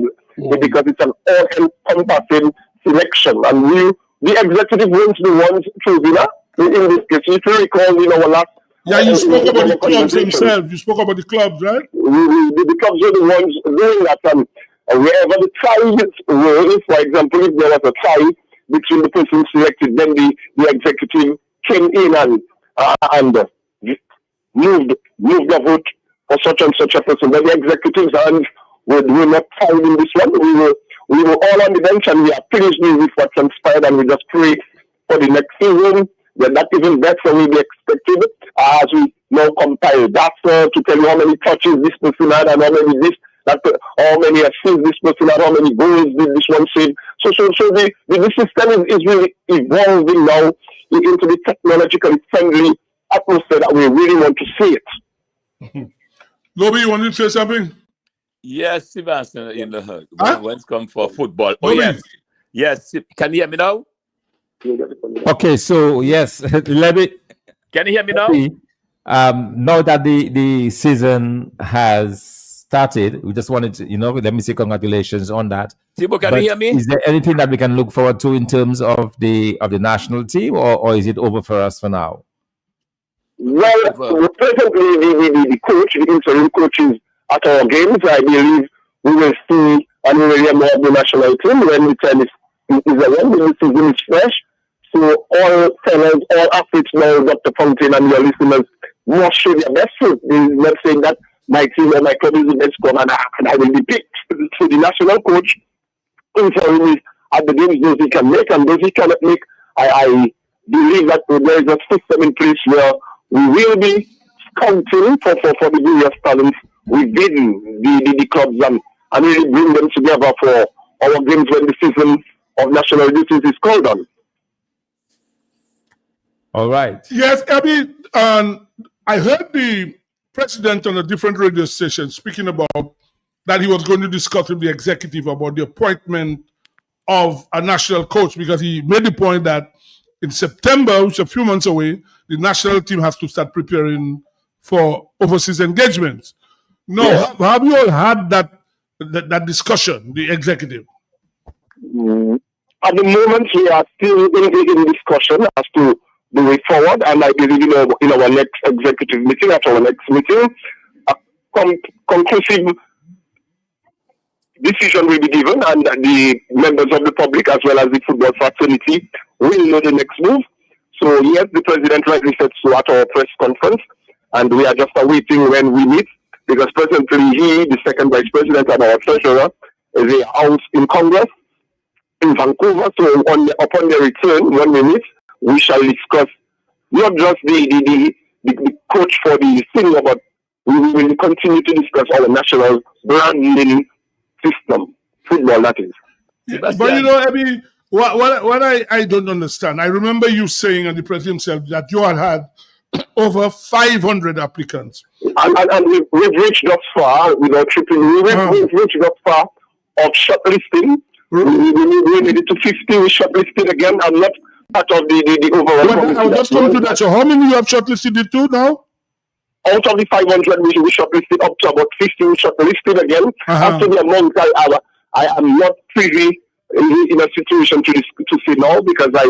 because it's an all-encompassing selection, and the executive ones the ones choosing in this case. If you recall, in our last. Yeah, you spoke about the clubs themselves. You spoke about the clubs, right? The clubs are the ones doing that, and wherever the ties were, for example, if there was a tie between the person selected, then the executive came in and moved the vote for such and such a person. But the executives were not tied in this one. We were all on the bench, and we are pleased with what transpired, and we just pray for the next season. That even better will be expected as we now compile data to tell you how many touches this person had and how many assists this person had, how many goals did this one save. So the system is really evolving now into the technologically friendly atmosphere that we really want to see it. Lobby, you want to say something? Yes, Sebastian, in the hug. When's come for football? Oh, Lobby. Yes. Can you hear me now? Okay, so yes, Levy. Can you hear me now? Now that the season has started, we just wanted to, let me say congratulations on that. Tibo, can you hear me? Is there anything that we can look forward to in terms of the national team, or is it over for us for now? Well, presently the coach, the interim coach is at our games. I believe we will see and we will hear more of the national team when the time is around, when the season is fresh. So all fellows, all athletes now, Dr. Fontaine and your listeners, must show their best foot. Not saying that my team or my club is the best club and I will be picked. So the national coach interim is at the games those he can make and those he cannot make. I believe that there is a system in place where we will be scouting for the various talents within the clubs and really bring them together for our games when the season of national duties is called on. All right. Yes, Abby, I heard the president on a different radio station speaking about that he was going to discuss with the executive about the appointment of a national coach, because he made the point that in September, which is a few months away, the national team has to start preparing for overseas engagements. Now, have you all had that discussion, the executive? At the moment, we are still in discussion as to the way forward, and I believe in our next executive meeting, at our next meeting, a conclusive decision will be given, and the members of the public as well as the football fraternity will know the next move. So yes, the president rightly said so at our press conference, and we are just awaiting when we meet, because presently he, the second vice president, and our treasurer, they are out in Congress in Vancouver. So upon their return, when we meet, we shall discuss not just the coach for the senior, but we will continue to discuss our national branding system, football, that is. But Abby, what I don't understand, I remember you saying, and the president himself, that you had over 500 applicants. And we've reached thus far without tripping. We've reached thus far of shortlisting. We needed to 50, we shortlisted again. I'm not part of the overall. Well, I just told you that. So how many you have shortlisted it to now? Out of the 500, we shortlisted up to about 50. We shortlisted again. As to the amount, I am not privy in a situation to say now, because I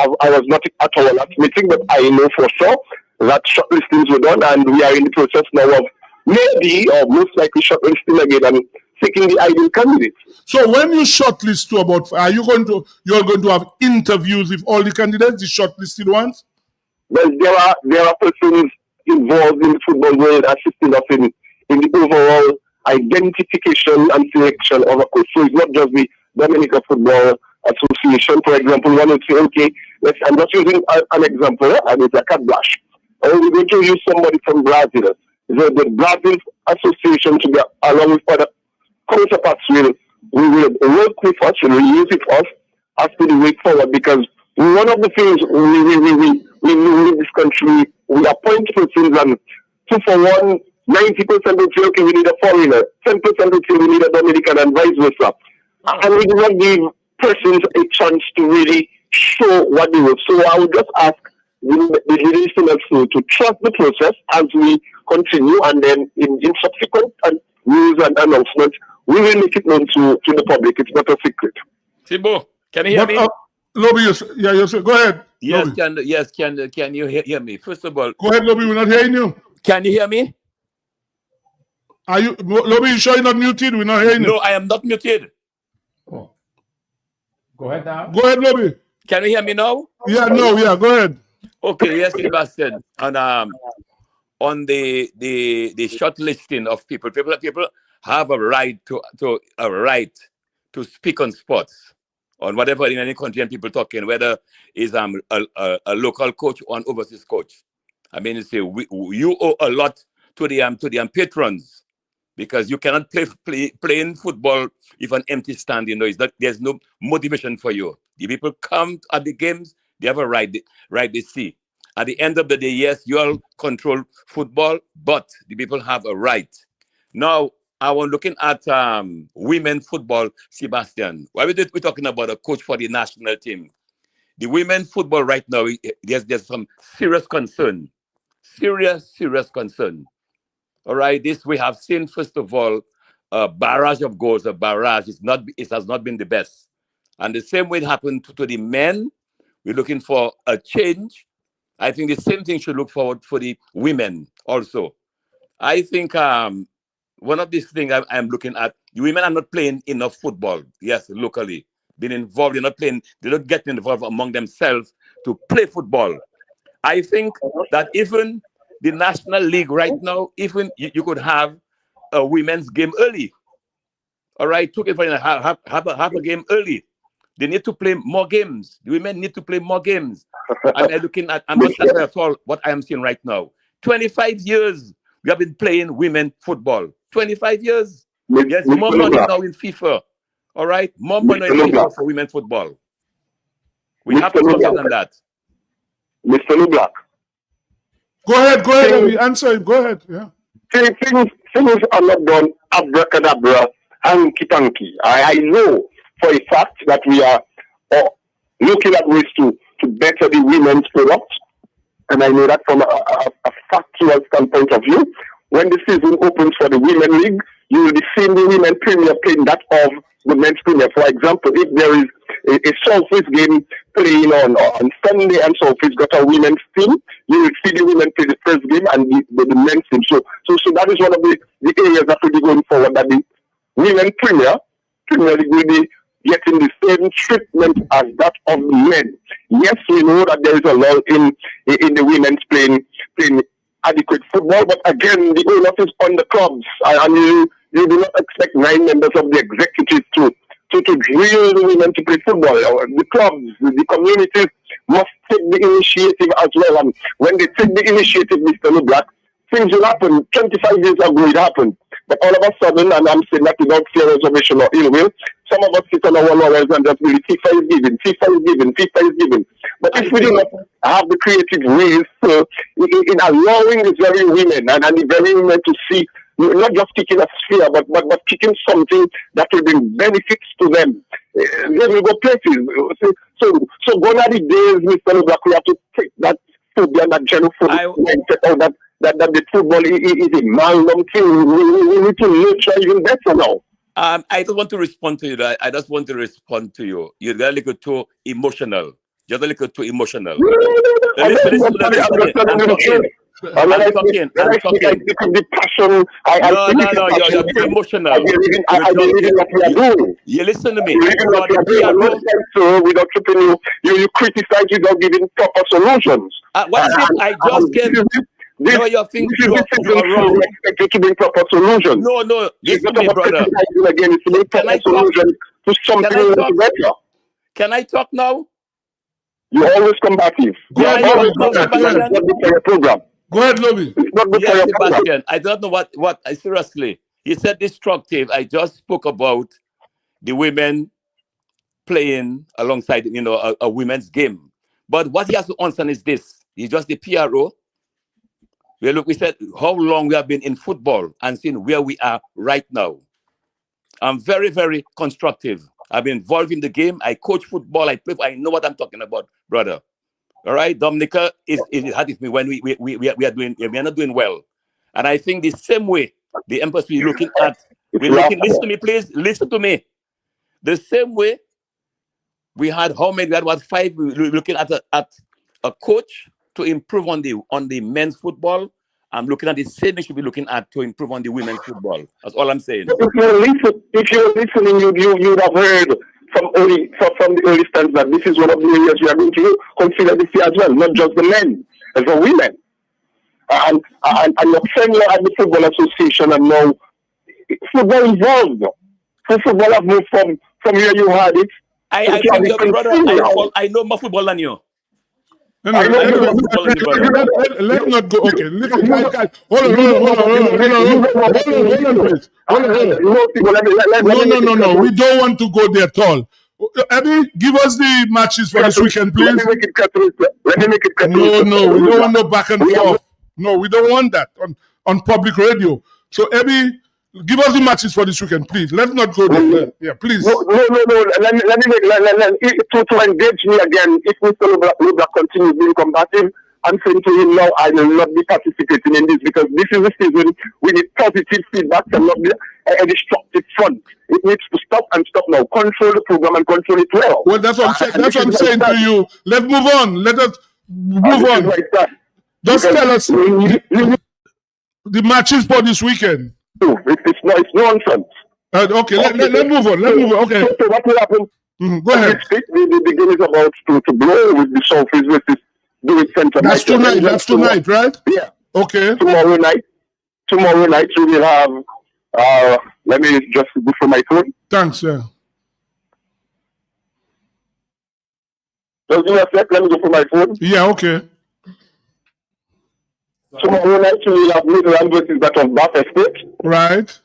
was not at our last meeting, but I know for sure that shortlistings were done, and we are in the process now of maybe or most likely shortlisting again and seeking the ideal candidates. So when you shortlist to about, you're going to have interviews with all the candidates, the shortlisted ones? Well, there are persons involved in the football world assisting us in the overall identification and selection of a coach. So it's not just the Dominica Football Association. For example, one would say, okay, I'm just using an example, and it's a cat blash. Or we're going to use somebody from Brazil. The Brazil Association, together along with other counterparts, we will work with us, will use it for us as to the way forward, because one of the things we know in this country, we appoint persons, and 2 for 1, 90% would say, okay, we need a foreigner, 10% would say we need a Dominican, and vice versa. And we do not give persons a chance to really show what they will. So I would just ask the listeners to trust the process as we continue, and then in subsequent news and announcements, we will make it known to the public. It's not a secret. Sibo, can you hear me? Lobby, yes, go ahead. Yes, can you hear me? First of all, go ahead, Lobby. We're not hearing you. Can you hear me? Are you, Lobby? You sure you're not muted? We're not hearing you. No, I am not muted. Oh. Go ahead now. Go ahead, Lobby. Can you hear me now? Yeah, go ahead. Okay, yes, Sebastian. And on the shortlisting of people have a right to speak on sports, on whatever in any country, and people talking, whether it's a local coach or an overseas coach. I mean, you say you owe a lot to the patrons, because you cannot play in football if an empty stand. There's no motivation for you. The people come at the games, they have a right they see. At the end of the day, yes, you all control football, but the people have a right. Now, I was looking at women football, Sebastian. Why we're talking about a coach for the national team. The women football right now, there's some serious concern. Serious concern. All right, this we have seen, first of all, a barrage of goals. A barrage it has not been the best. And the same way it happened to the men. We're looking for a change. I think the same thing should look forward for the women also. I think one of these things I'm looking at, the women are not playing enough football, yes, locally. Being involved, they're not getting involved among themselves to play football. I think that even the National League right now, even you could have a women's game early. All right, took it for have a game early. They need to play more games. The women need to play more games. I'm not satisfied at all what I am seeing right now. 25 years we have been playing women football. 25 years. There's more money now in FIFA. All right, more money in FIFA for women football. We have to do something than that. Mr. LeBlanc. Go ahead, Abby. Answer him. Go ahead. Yeah. Things are not done abracadabra, hanky-panky. I know for a fact that we are looking at ways to better the women's product, and I know that from a factual standpoint of view. When the season opens for the Women League, you will be seeing the Women Premier playing that of the Men's Premier. For example, if there is a Southwest game playing on Sunday and Southwest got a women's team, you will see the women play the first game and the men's team. So that is one of the areas that will be going forward, that the Women Premier League will be getting the same treatment as that of the men. Yes, we know that there is a lull in the women's playing adequate football, but again, the onus is on the clubs, and you do not expect 9 members of the executive to drill the women to play football. The clubs, the communities must take the initiative as well, and when they take the initiative, Mr. LeBlanc, things will happen. 25 years ago it happened, but all of a sudden, and I'm saying that without fear, reservation, or ill will, some of us sit on our laurels and just believe FIFA is giving. But if we do not have the creative ways in allowing these very women and the very women to see, not just kicking a sphere, but kicking something that will bring benefits to them, they will go places. So gone are the days, Mr. LeBlanc, we have to take that phobia, that xenophobia mindset out that the football is a malnourished thing. We need to nurture even better now. I don't want to respond to you. I just want to respond to you. You're a little too emotional. You're a little too emotional. I'm talking. The passion. No, you're too emotional. You listen to me. Without tripping you criticize without giving proper solutions. What is it? I just gave. No, you think you're wrong. Expect you to bring proper solutions. No. Listen to me, brother. Again, it's to bring proper solutions to something better. Can I talk now? You're always combative. Go ahead, Lobby. Yes, Sebastian. I don't know what. Seriously, he said destructive. I just spoke about the women playing alongside, a women's game. But what he has to understand is this: he's just the PRO. We said how long we have been in football and seeing where we are right now. I'm very, very constructive. I've been involved in the game. I coach football. I play. I know what I'm talking about, brother. All right, Dominica is hard with me when we are not doing well, and I think the same way the Empress we're looking at. Listen to me, please. Listen to me. The same way we had how many? We had what 5? We were looking at a coach to improve on the men's football. I'm looking at the same we should be looking at to improve on the women's football. That's all I'm saying. If you're listening, you would have heard from the early stands that this is one of the areas we are going to consider this year as well, not just the men, as the women. And your tenure at the Football Association, and now football evolved. Football have moved from where you had it. I think your brother, I know more football than you. No, let's not go. Okay, listen, guys. Hold on. No. We don't want to go there at all. Abby, give us the matches for this weekend, please. Let me make it cut. No, we don't want no back and forth. No, we don't want that on public radio. So, Abby, give us the matches for this weekend, please. Let's not go there. Yeah, please. No. Let me to engage me again. If Mr. LeBlanc continues being combative, I'm saying to him now, I will not be participating in this, because this is a season we need positive feedback and not a destructive front. It needs to stop and stop now. Control the program and control it well. Well, that's what I'm saying. That's what I'm saying to you. Let's move on. Let us move on. Just tell us the matches for this weekend. It's nonsense. Okay, let's move on. Okay. So what will happen? Go ahead. The game is about to blow with the Southwest versus do it center. That's tonight, right? Yeah. Okay. Tomorrow night we will have Let me just go for my phone. Thanks, yeah. Just give me a sec. Let me go for my phone. Yeah, okay. Tomorrow night we will have Midland versus that of Bath Estate Right,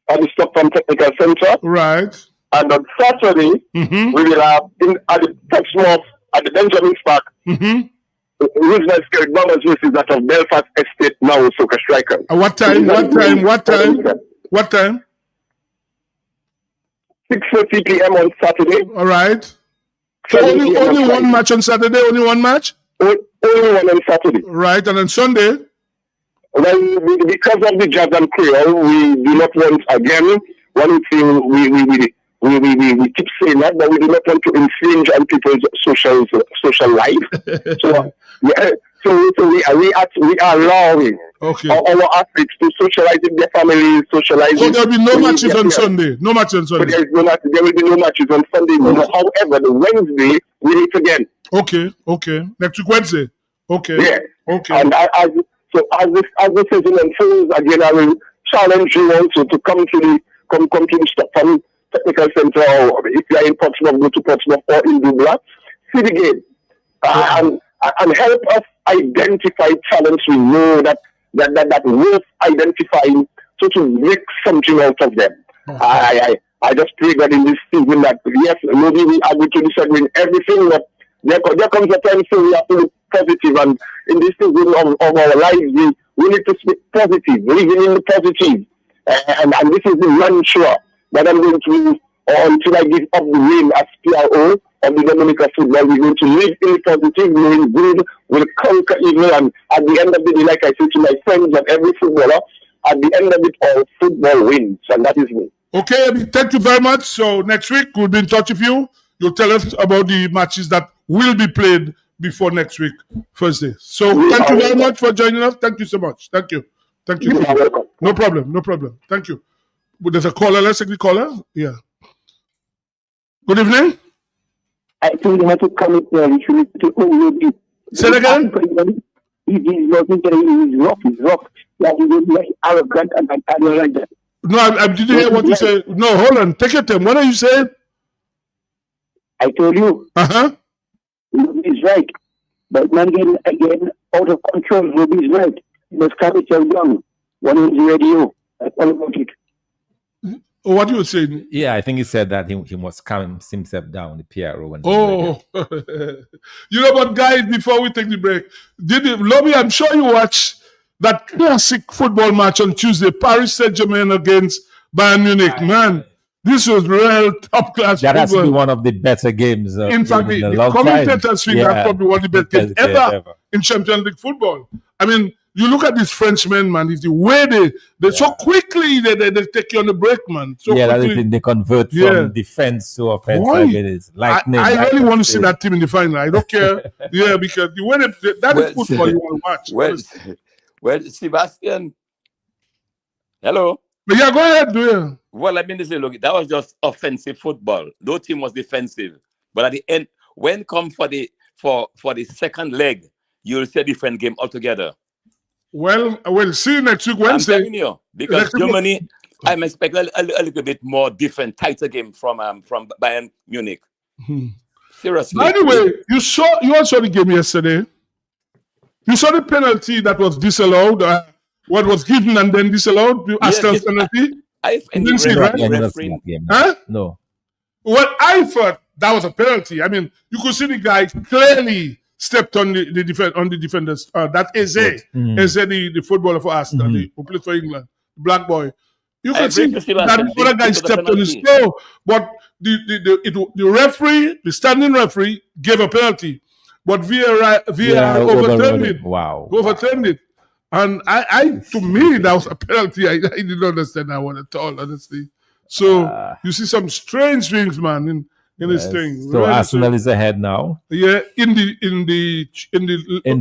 at the Stockton Technical Center. right. And on Saturday, Mm-hmm. we will have at the Portsmouth, at the Benjamin Park, Mm-hmm. Roosevelt Spirit Bombers versus that of Belfast Estate now Soccer Strikers. What time? What time? What time? What time? 6:30 p.m. on Saturday. All right. So 7 only p.m. on one Friday. match on Saturday, only one match? Only one on Saturday. Right, and on Sunday? Well, because of the Jazz and Creole, we do not want, again, one thing we keep saying that, but we do not want to infringe on people's social life. So, yeah, so we are allowing our athletes to socialize with their families, socialize. So there'll be no matches on Sunday. No matches on Sunday. There will be no matches on Sunday. However, the Wednesday we meet again. Okay. Next week Wednesday. Okay. Yeah. Okay. And as the season unfolds, again, I will challenge you also to come to the Stockton Technical Center, or if you are in Portsmouth, go to Portsmouth or in Dubla, see the game, and help us identify talents we know that worth identifying, so to make something out of them. I just pray that in this season that yes, maybe we agree to disagree in everything, but there comes a time so we have to look positive, and in this season of our lives, we need to speak positive, living in the positive, and this is the mantra that I'm going to use until I give up the reign as PRO of the Dominica football. We're going to live in the positive, knowing good will conquer evil, and at the end of the day, like I say to my friends and every footballer, at the end of it all, football wins, and that is me. Okay, thank you very much. So next week we'll be in touch with you. You'll tell us about the matches that will be played before next week, Thursday. So thank you very much for joining us. Thank you so much. Thank you. You are welcome. No problem. Thank you. But there's a caller. Let's take the caller. Yeah. Good evening. I think you have to come in there. You should to Say it again. He's rough. Yeah, he's very arrogant and I don't like that. No, I didn't hear what you said. No, hold on. Take your time. What are you saying? I told you. He's right. But man again out of control. Nobody's right. He must calm himself down. One on the radio. That's all about it. What are you saying? Yeah, I think he said that he must calm himself down, the PRO. You know what, guys, before we take the break, Lobby, I'm sure you watched that classic football match on Tuesday, Paris Saint-Germain against Bayern Munich. Man, this was real top-class football. That has to be one of the better games. In fact, the commentators think that's probably one of the best games ever in Champions League football. I mean, you look at these Frenchmen, man, it's the way they so quickly they take you on the break, man. So quickly. They convert from defense to offense. It's lightning. I really want to see that team in the final. I don't care. Yeah, because the way that is football you want to watch. Well, Sebastian. Hello. But yeah, go ahead. Well, I mean, look, that was just offensive football. No team was defensive. But at the end, when come for the second leg, you'll see a different game altogether. Well, we'll see you next week Wednesday. I'm telling you, because Germany, I'm expecting a little bit more different, tighter game from Bayern Munich. Seriously. Anyway, you all saw the game yesterday. You saw the penalty that was disallowed. What was given and then disallowed? Aston's penalty. I didn't see right? No. Well, I thought that was a penalty. I mean, you could see the guy clearly stepped on the defenders. That Eze, the footballer for Arsenal, who plays for England, black boy. You can see that other guy stepped on his toe, but the referee, the standing referee, gave a penalty, but VAR overturned it. Overturned it, and to me that was a penalty. I didn't understand that one at all, honestly. So you see some strange things, man. In this thing, so really Arsenal is ahead now. Yeah, in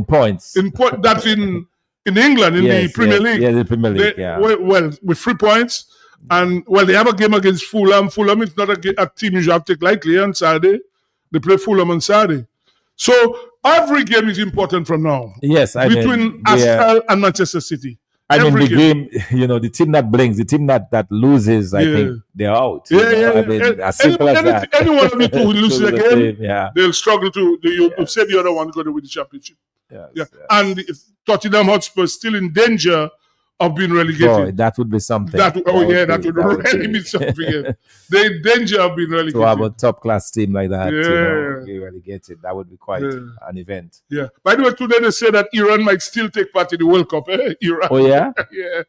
points. That's in England the Premier League. Yeah, the Premier League. Well, with 3 points, and they have a game against Fulham. Fulham is not a team you have to take lightly on Saturday. They play Fulham on Saturday, so every game is important from now. Yes, between Arsenal and Manchester City. I mean, Every the game, the team that blinks, the team that loses, I think they're out. I mean, as simple as that. Any one of you two will lose the game, yeah. they'll struggle to. You say the other one going to win the championship. Yes. And if Tottenham Hotspur is still in danger of being relegated. Boy, that would be something. That would really be something. They're in danger of being relegated. To have a top class team like that, be relegated, that would be quite an event. Yeah. By the way, today they say that Iran might still take part in the World Cup. Iran. Oh yeah. Yeah.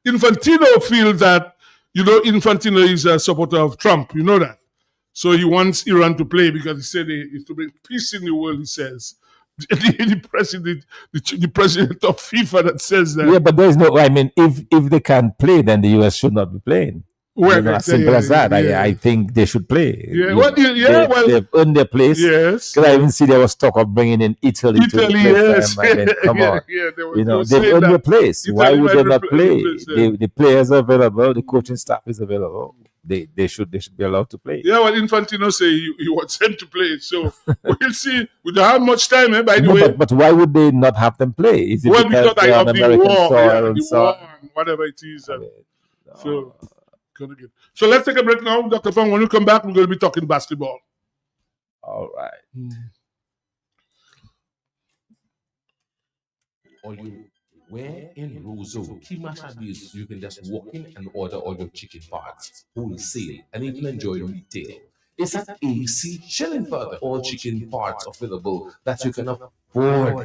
Infantino feels that Infantino is a supporter of Trump. You know that, so he wants Iran to play because he said it's to bring peace in the world. He says. The president of FIFA that says that. Yeah, but there's no. I mean, if they can't play, then the US should not be playing. Well, as simple as that. Yeah. I think they should play. Yeah, they've earned their place. Yes. Because I even see there was talk of bringing in Italy to replace yes. them. I mean, come on. They've earned their place. Italy Why would they not play? The the players are available. The coaching staff is available. They should be allowed to play. Yeah, well, Infantino say he wants them to play. So we'll see. We don't have much time, by the way. But why would they not have them play? Is it because they're on American soil and so on? Whatever it is. So let's take a break now, Dr. Fong. When we come back, we're going to be talking basketball. All right. Where in Roseau, Kimashadis, you can just walk in and order all your chicken parts, wholesale, and even enjoy retail. It's at AC Shillingford. All chicken parts available that you can afford.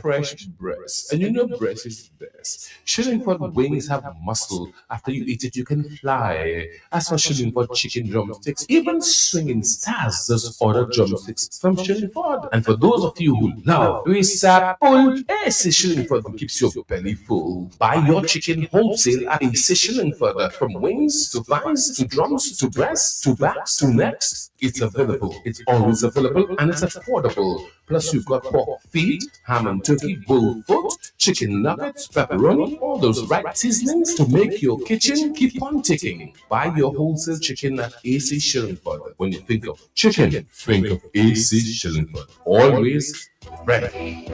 Fresh breast. And breast is best. Shillingford wings have muscle. After you eat it, you can fly. As for Shillingford chicken drumsticks, even swinging stars just order drumsticks from Shillingford. And for those of you who love pull, AC Shillingford keeps your belly full. Buy your chicken wholesale at AC Shillingford. From wings to thighs to drums to breasts to backs to necks. It's available. It's always available and it's affordable. Plus, you've got pork feet, ham and turkey, bull foot, chicken nuggets, pepperoni, all those right seasonings to make your kitchen keep on ticking. Buy your wholesale chicken at AC Shillingford. When you think of chicken, think of AC Shillingford. Always ready.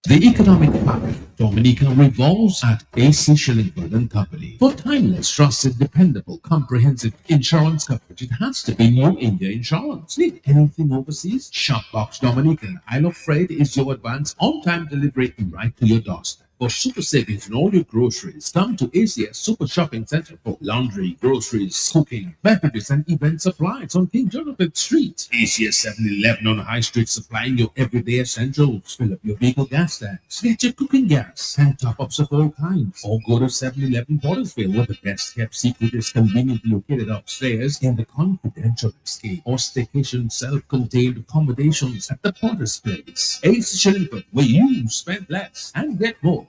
The economic fabric, Dominica, revolves at AC Shillingford and Company. For timeless, trusted, dependable, comprehensive insurance coverage, it has to be New India Insurance. Need anything overseas? Shopbox Dominica Isle of Freight is your advance on-time delivery right to your doorstep. For super savings on all your groceries, come to ACS Super Shopping Center for laundry, groceries, cooking, beverages, and event supplies on King Jonathan Street. ACS 7-Eleven on High Street, supplying your everyday essentials. Fill up your vehicle gas tanks, get your cooking gas, and top-ups of all kinds. Or go to 7-Eleven Portersville, where the best-kept secret is conveniently located upstairs in the confidential escape or staycation self-contained accommodations at the Porter's Place. AC Shillingford, where you spend less and get more.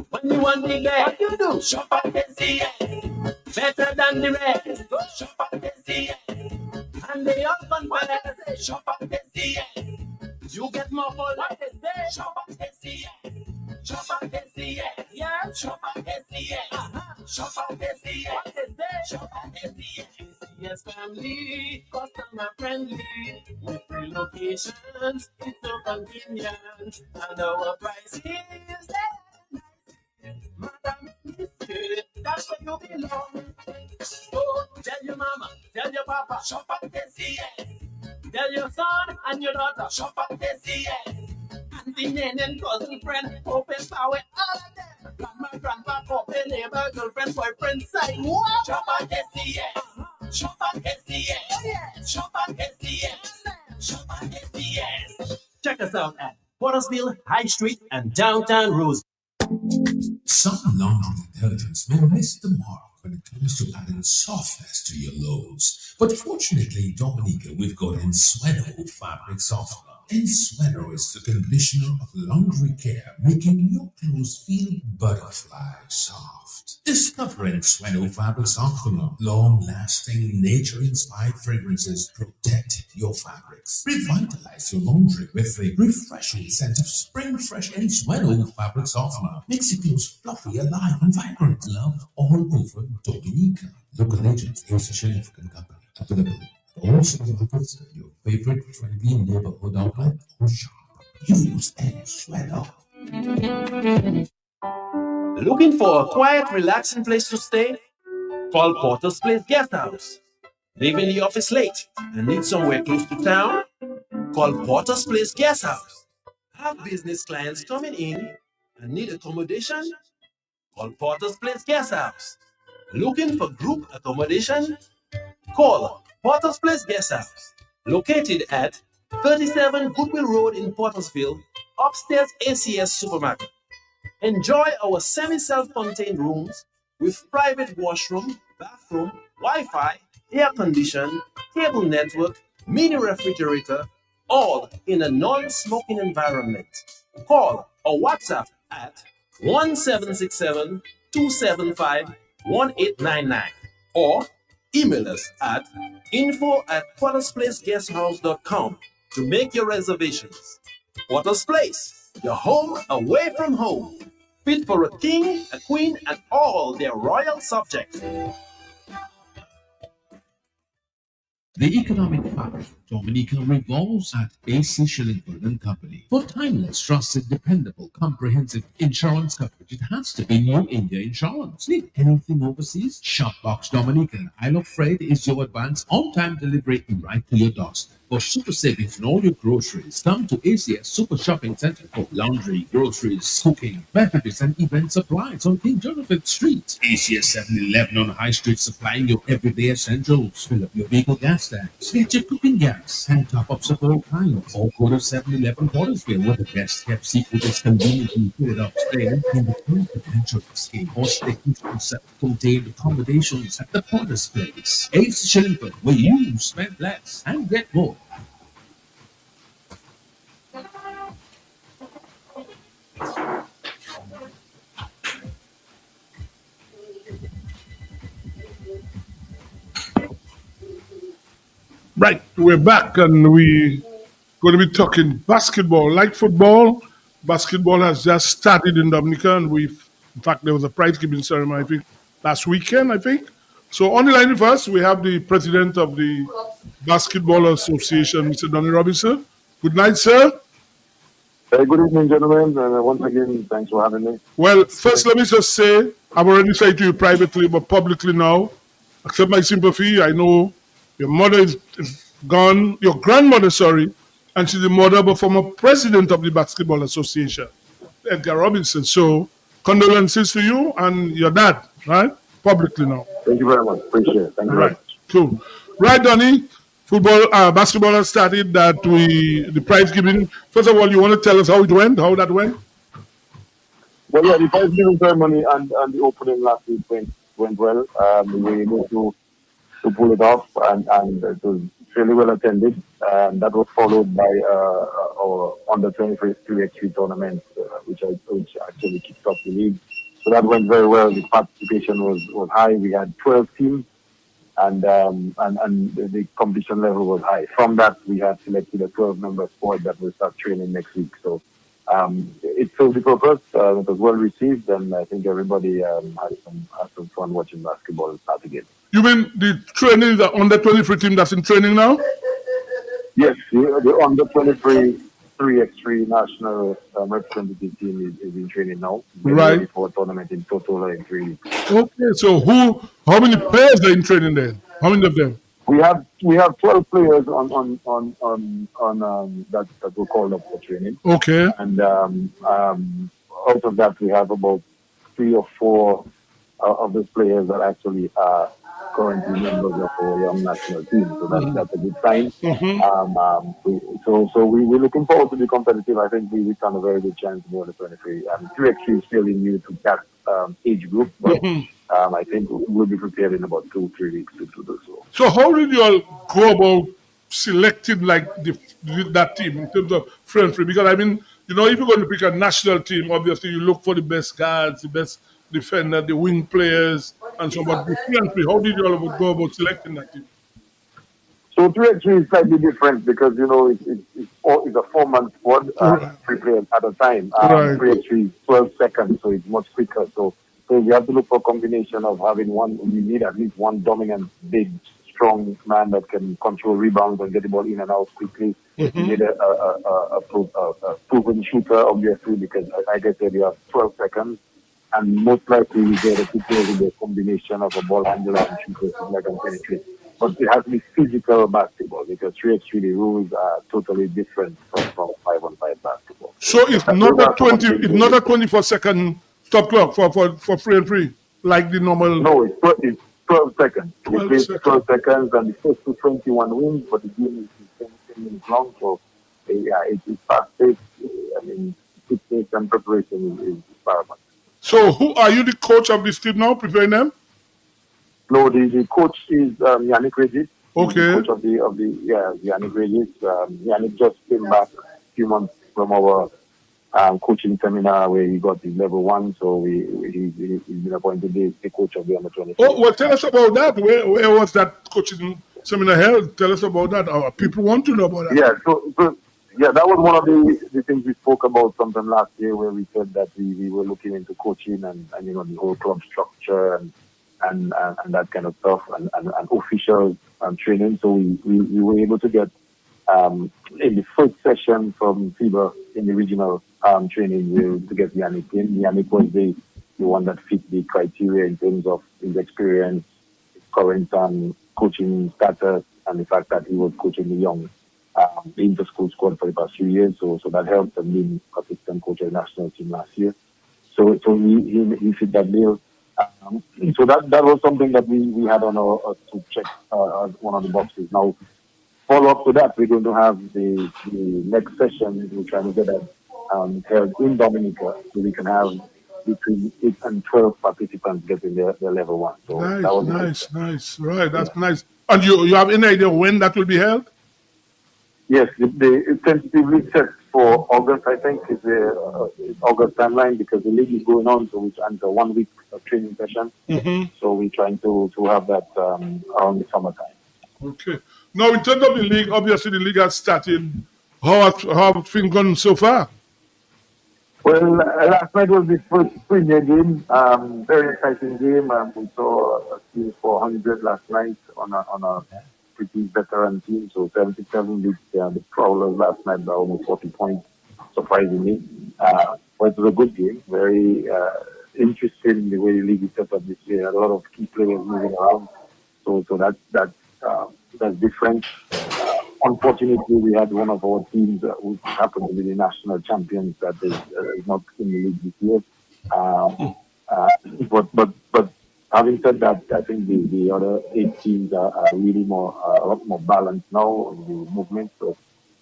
When you want the best, you do shop at SCA. Better than the rest, go shop at SCA. And the husband will shop at SCA. You get more for life, shop at SCA. Shop at SCA, yeah, shop at SCA. Shop at SCA, shop at SCA. Yes, family, customer friendly. With free locations, it's so convenient. And our price is Madam, that's where you belong. Oh, tell your mama, tell your papa, shop at SCA. Tell your son and your daughter, shop at SCA. Auntie, nan, and cousin, friend, open power, all of them. Grandma, grandpa, open neighbor, girlfriend, boyfriend, side. What? Shop at SCA. Shop at SCA. Shop at SCA. Shop at SCA. Check us out at Portersville, High Street, and downtown Rose. Some laundry detergents may miss the mark when it comes to adding softness to your loads. But fortunately, Dominica, we've got Ensueno fabric softener. Ensueno is the conditioner of laundry care, making your clothes feel butterfly soft. Discover Ensueno fabric softener. Long-lasting, nature-inspired fragrances protect your fabrics. Revitalize your laundry with the refreshing scent of spring fresh Ensueno fabric softener. Makes your clothes fluffy, alive, and vibrant. Love all over Dominica. Local agents, AC Shillingford & Company. Available also offers your favorite friendly neighborhood outlet or shop. Use Ensueno. Looking for a quiet, relaxing place to stay? Call Porter's Place Guest House. Leaving the office late and need somewhere close to town? Call Porter's Place Guest House. Have business clients coming in and need accommodation? Call Porter's Place Guest House. Looking for group accommodation? Call Porter's Place Guest House. Located at 37 Goodwill Road in Portersville, upstairs ACS Supermarket. Enjoy our semi-self-contained rooms with private washroom, bathroom, Wi-Fi, air condition, cable network, mini refrigerator, all in a non-smoking environment. Call or WhatsApp at 1767-275-1899 or email us at info@portersplaceguesthouse.com to make your reservations. Porter's Place, your home away from home. Fit for a king, a queen, and all their royal subjects. The economic fabric of Dominica revolves at AC Shillingford and Company. For timeless, trusted, dependable, comprehensive insurance coverage, it has to be New India Insurance. Need anything overseas? Shopbox Dominica and Isle of Freight is your advance on-time delivery right to your doorstep. For super savings on all your groceries, come to ACS Super Shopping Center for laundry, groceries, cooking, beverages, and event supplies on King Jonathan Street. ACS 7-Eleven on High Street supplying your everyday essentials. Fill up your vehicle gas tanks, get your cooking gas, and top-ups of all kinds. All go to 7-Eleven Portersville, where the best kept secret is conveniently fitted upstairs in the confidential escape or station self-contained accommodations at the Porter's Place. AC Shillingford, where you spend less and get more. Right, we're back and we're going to be talking basketball. Like football, basketball has just started in Dominica, and in fact, there was a prize giving ceremony, I think, last weekend, I think. So on the line with us, we have the president of the Basketball Association, Mr. Donny Robinson. Good night, sir. Good evening, gentlemen, and once again, thanks for having me. Well, first, let me just say, I've already said to you privately, but publicly now, accept my sympathy. I know your mother is gone, your grandmother, sorry, and she's the mother of a former president of the Basketball Association, Edgar Robinson. So, condolences to you and your dad, right? Publicly now. Thank you very much. Appreciate it. Thank you very much. Cool. Right, Donny. Basketball has started. The prize giving. First of all, you want to tell us how that went? Well, yeah, the prize giving ceremony and the opening last week went well. We were able to pull it off, and it was really well attended. That was followed by our under 23 3x3 tournament, which actually kicked off the league. So that went very well. The participation was high. We had 12 teams, and the competition level was high. From that, we had selected a 12-member squad that will start training next week. So it served the purpose. It was well received, and I think everybody had some fun watching basketball start again. You mean the training, the under 23 team that's in training now? Yes, the under 23 3x3 national representative team is in training now. Right. Ready for a tournament in total in 3 weeks. Okay, so how many players are in training then? How many of them? We have 12 players on that were called up for training. Okay. And out of that, we have about 3 or 4 of those players that actually are currently members of our young national team. So that's a good sign. So we're looking forward to be competitive. I think we stand a very good chance to go to 23. 3x3 is fairly new to that age group, but I think we'll be prepared in about 2-3 weeks to do so. So how did you all go about selecting that team in terms of friendly? Because I mean, if you're going to pick a national team, obviously you look for the best guards, the best defender, the wing players, and so on. But how did you all go about selecting that team? So 3x3 is slightly different because it's a 4-man squad, 3 players at a time. 3x3 is 12 seconds, so it's much quicker. So we have to look for a combination of having one. We need at least one dominant, big, strong man that can control rebounds and get the ball in and out quickly. He made a proven shooter, obviously, because like I said, you have 12 seconds. And most likely you get a two players with a combination of a ball handler and shooter that can penetrate. But it has to be physical basketball because 3x3 the rules are totally different from 5-on-5 basketball. So it's not a 24-second stop clock for free and free like the normal. No, it's 12 seconds. 12 play seconds. 12 seconds, and the first to 21 wins, but the game is 10 minutes long, so it's fast-paced. I mean, fitness and preparation is paramount. So who are you the coach of this team now, preparing them? No, the coach is Yannick Regis. Okay. The coach of the Yannick Regis. Yannick just came back a few months from our coaching seminar where he got his level 1, so he's been appointed the coach of the under-20. Oh, well, tell us about that. Where was that coaching seminar held? Tell us about that. Our people want to know about that. Yeah, so that was one of the things we spoke about sometime last year, where we said that we were looking into coaching and the whole club structure and that kind of stuff and official training. So we were able to get in the first session from FIBA in the regional training, we were able to get Yannick in. Yannick was the one that fit the criteria in terms of his experience, his current coaching status, and the fact that he was coaching the young the inter-school squad for the past few years, so that helped him being assistant coach of the national team last year. So he fit that bill. So that was something that we had on our to check one of the boxes. Now, follow up to that, we're going to have the next session. We're trying to get that held in Dominica, so we can have between 8 and 12 participants getting their level 1. So Nice. Right, that's nice. And you have any idea when that will be held? Yes, they tentatively set for August, I think, is the August timeline, because the league is going on, so it's under 1 week of training session. So we're trying to have that around the summertime. Okay. Now, in terms of the league, obviously the league has started. How have things gone so far? Well, last night was the first premier game. Very exciting game. We saw a team 400 last night on a pretty veteran team. So 77 beat the Prowlers last night by almost 40 points, surprisingly. But it was a good game. Very interesting the way the league is set up this year. A lot of key players moving around. So that's different. Unfortunately, we had one of our teams who happened to be the national champions that is not in the league this year. But having said that, I think the other 8 teams are really a lot more balanced now in the movement. So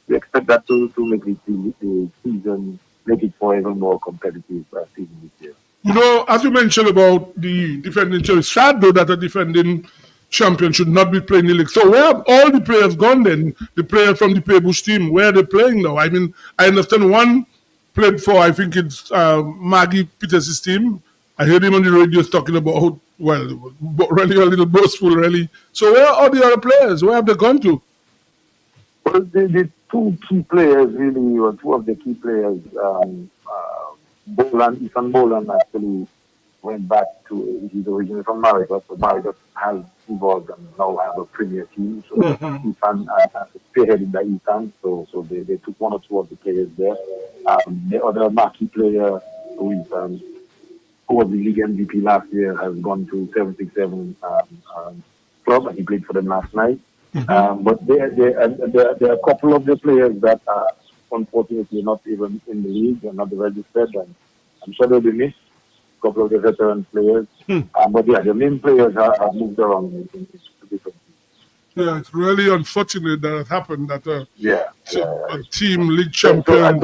we expect that to make the season, make it for even more competitive season this year. You know, as you mentioned about the defending champion, it's sad though that a defending champion should not be playing the league. So where have all the players gone then? The players from the Paybush team, where are they playing now? I mean, I understand one played for, I think it's Maggie Peters' team. I heard him on the radio talking about, well, really a little boastful, really. So where are the other players? Where have they gone to? Well, the 2 key players, really, or 2 of the key players, Ethan Boland actually went back to, he's originally from Marigot, so Marigot has evolved and now have a premier team. So Ethan spearheaded by Ethan, so they took 1 or 2 of the players there. The other marquee player who was the league MVP last year has gone to 767 club, and he played for them last night. But there are a couple of the players that are unfortunately not even in the league and not registered, and I'm sure they'll be missed. A couple of the veteran players, but the main players have moved around in different teams. Yeah, it's really unfortunate that it happened that a team league So champion.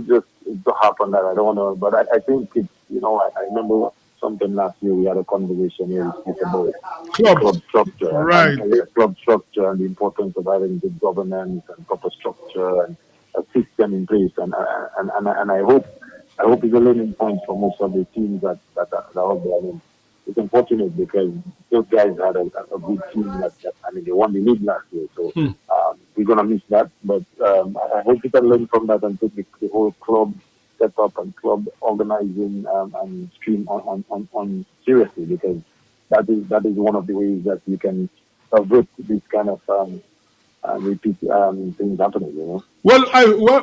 just to happen that I don't know, but I think it's, I remember something last year we had a conversation here about club structure, right? Club structure and the importance of having good governance and proper structure and a system in place, and I hope it's a learning point for most of the teams that are out there. I mean, it's unfortunate because those guys had a good team they won the league last year, so we're gonna miss that. But I hope we can learn from that and take the whole club set up and club organizing and stream on seriously, because that is one of the ways that you can avert this kind of repeat things happening. You know. Well,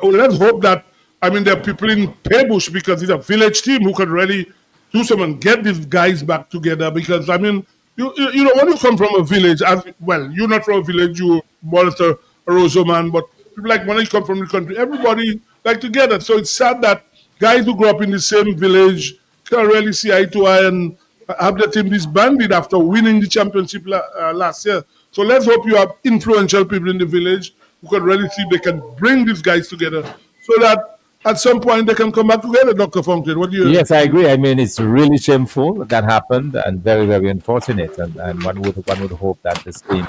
let's hope that. I mean, there are people in Pebush because it's a village team who can really do something and get these guys back together. Because I mean, you know, when you come from a village, you're not from a village, you're more a Roseau man, but people like when you come from the country, everybody like together. So it's sad that guys who grew up in the same village can't really see eye to eye and have the team disbanded after winning the championship last year. So let's hope you have influential people in the village who can really see if they can bring these guys together so that at some point they can come back together, Dr. Fontaine. What do you? Yes, I agree. I mean, it's really shameful that happened and very, very unfortunate. And one would hope that this team